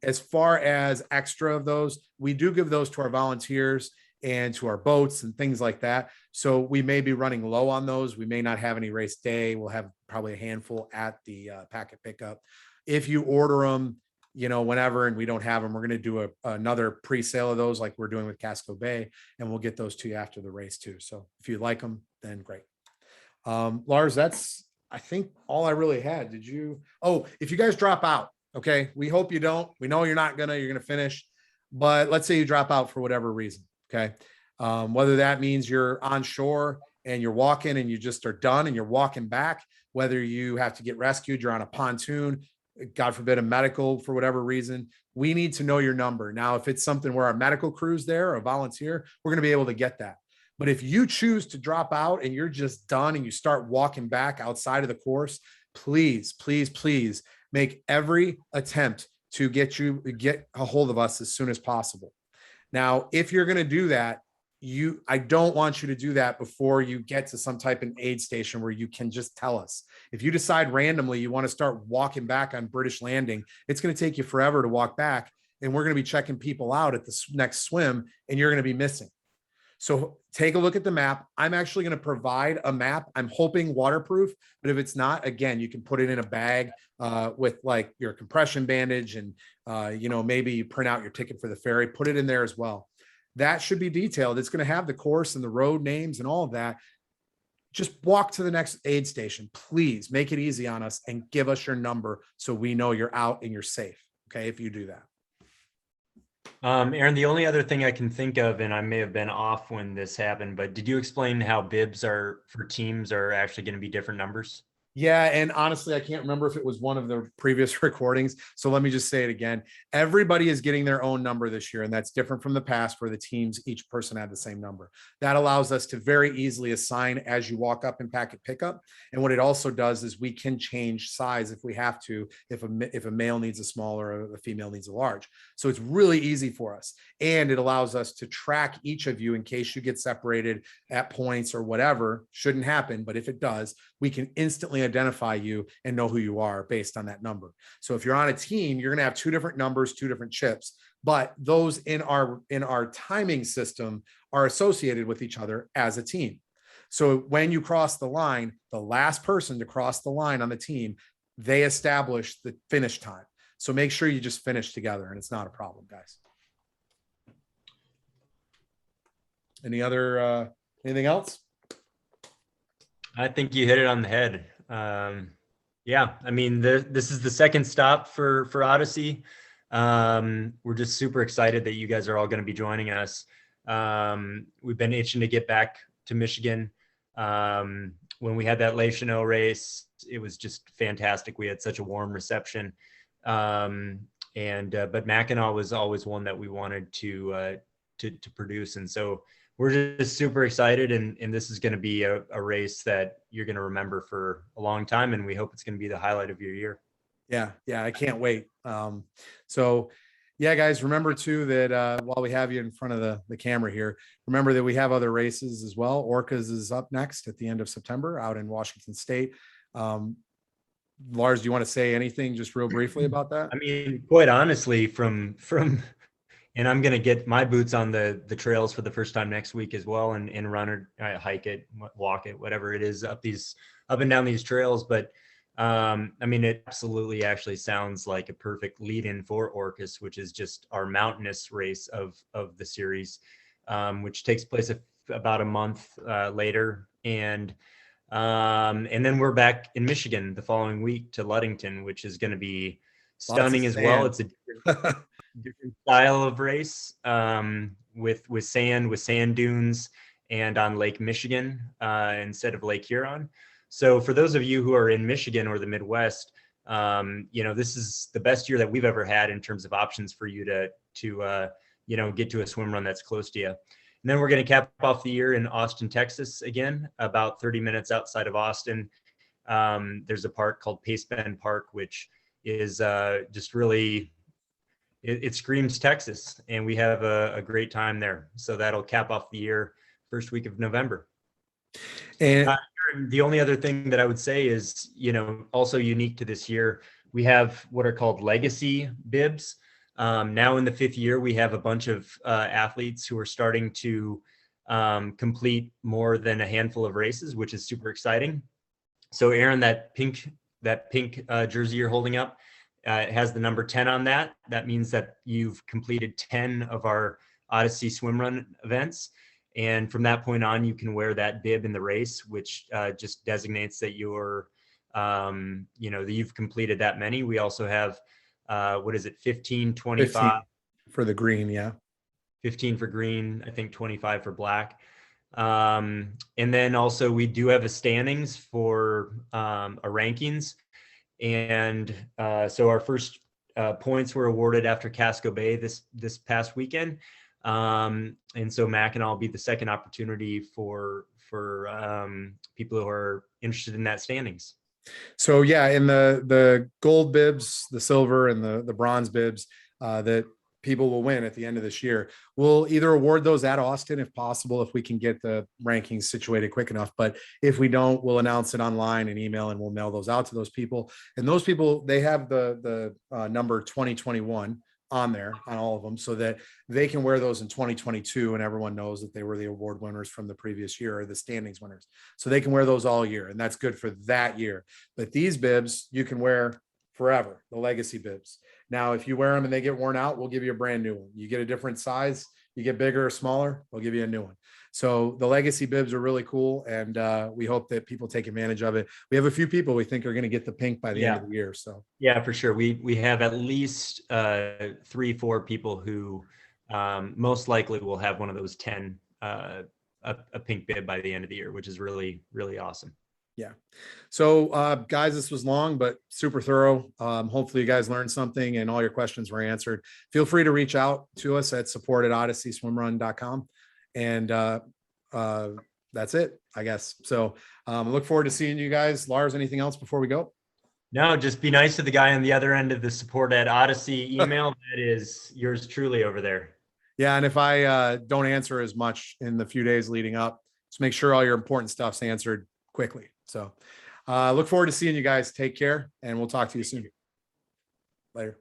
As far as extra of those, we do give those to our volunteers and to our boats and things like that. So we may be running low on those. We may not have any race day. We'll have probably a handful at the packet pickup. If you order them, whenever, and we don't have them, we're going to do another pre-sale of those like we're doing with Casco Bay, and we'll get those to you after the race too. So if you like them, then great. Lars, that's, I think, all I really had. If you guys drop out, okay, we hope you don't. We know you're going to finish, but let's say you drop out for whatever reason. Okay. Whether that means you're on shore and you're walking and you just are done and you're walking back, whether you have to get rescued, you're on a pontoon, God forbid, a medical for whatever reason, we need to know your number. Now, if it's something where our medical crew's there or a volunteer, we're going to be able to get that. But if you choose to drop out and you're just done and you start walking back outside of the course, please, please, please make every attempt to get a hold of us as soon as possible. Now, if you're going to do that, I don't want you to do that before you get to some type of aid station where you can just tell us. If you decide randomly you want to start walking back on British Landing, it's going to take you forever to walk back, and we're going to be checking people out at the next swim, and you're going to be missing. So take a look at the map. I'm actually going to provide a map. I'm hoping waterproof, but if it's not, again, you can put it in a bag with like your compression bandage, and maybe you print out your ticket for the ferry, put it in there as well. That should be detailed. It's going to have the course and the road names and all of that. Just walk to the next aid station. Please make it easy on us and give us your number so we know you're out and you're safe. Okay, if you do that. Aaron, the only other thing I can think of, and I may have been off when this happened, but did you explain how bibs for teams are actually going to be different numbers? Yeah. And honestly, I can't remember if it was one of the previous recordings. So let me just say it again. Everybody is getting their own number this year, and that's different from the past where the teams, each person had the same number. That allows us to very easily assign as you walk up in packet pickup. And what it also does is we can change size if we have to, if a male needs a small or a female needs a large. So it's really easy for us. And it allows us to track each of you in case you get separated at points or whatever. Shouldn't happen, but if it does, we can instantly identify you and know who you are based on that number. So if you're on a team, you're going to have two different numbers, two different chips, but those in our timing system are associated with each other as a team. So when you cross the line, the last person to cross the line on the team, they establish the finish time. So make sure you just finish together, and it's not a problem, guys. Anything else? I think you hit it on the head. Yeah, I mean, this is the second stop for Odyssey. We're just super excited that you guys are all going to be joining us. We've been itching to get back to Michigan. When we had that Les Chenaux race, it was just fantastic. We had such a warm reception. But Mackinac was always one that we wanted to produce. And so we're just super excited, and this is going to be a race that you're going to remember for a long time, and we hope it's going to be the highlight of your year. Yeah, I can't wait. So yeah, guys, remember too that while we have you in front of the camera here, remember that we have other races as well. Orcas is up next at the end of September out in Washington State. Lars, do you want to say anything just real briefly about that? I mean, quite honestly, from and I'm going to get my boots on the trails for the first time next week as well, and run or hike it, walk it, whatever it is, up and down these trails. But I mean, it absolutely actually sounds like a perfect lead-in for Orcas, which is just our mountainous race of the series, which takes place about a month later. And then we're back in Michigan the following week to Ludington, which is going to be stunning as well. It's a different style of race, with sand dunes, and on Lake Michigan instead of Lake Huron. So for those of you who are in Michigan or the Midwest, This is the best year that we've ever had in terms of options for you to get to a swim run that's close to you. And then we're going to cap off the year in Austin, Texas, again, about 30 minutes outside of Austin. There's a park called Pace Bend Park, which is just really, it screams Texas, and we have a great time there. So that'll cap off the year first week of November. And the only other thing that I would say is, also unique to this year, we have what are called legacy bibs. Now in the 5th year, we have a bunch of athletes who are starting to complete more than a handful of races, which is super exciting. So Aaron, that pink jersey you're holding up has the number 10 on that. That means that you've completed 10 of our Odyssey swim run events. And from that point on, you can wear that bib in the race, which just designates that that you've completed that many. We also have, 15, 25 15 for the green. Yeah. 15 for green, I think 25 for black. And then also we do have a standings for a rankings. And so our first points were awarded after Casco Bay this past weekend. And so Mackinac will be the second opportunity for people who are interested in that standings. So yeah, in the gold bibs, the silver, and the bronze bibs that people will win at the end of this year, we'll either award those at Austin if possible, if we can get the rankings situated quick enough. But if we don't, we'll announce it online and email, and we'll mail those out to those people. And those people, they have the number 2021 on there on all of them, so that they can wear those in 2022, and everyone knows that they were the award winners from the previous year, or the standings winners. So they can wear those all year, and that's good for that year. But these bibs you can wear forever, the legacy bibs. Now, if you wear them and they get worn out, we'll give you a brand new one. You get a different size, you get bigger or smaller, we'll give you a new one. So the legacy bibs are really cool, and we hope that people take advantage of it. We have a few people we think are going to get the pink by the end of the year. So yeah, for sure. We have at least 3-4 people who most likely will have one of those 10 a pink bib by the end of the year, which is really, really awesome. Yeah. So guys, this was long, but super thorough. Hopefully you guys learned something and all your questions were answered. Feel free to reach out to us at support@odysseyswimrun.com. And that's it, I guess. So I look forward to seeing you guys. Lars, anything else before we go? No, just be nice to the guy on the other end of the support@Odyssey email. That is yours truly over there. Yeah. And if I don't answer as much in the few days leading up, just make sure all your important stuff's answered quickly. So look forward to seeing you guys. Take care, and we'll talk to you soon. Later.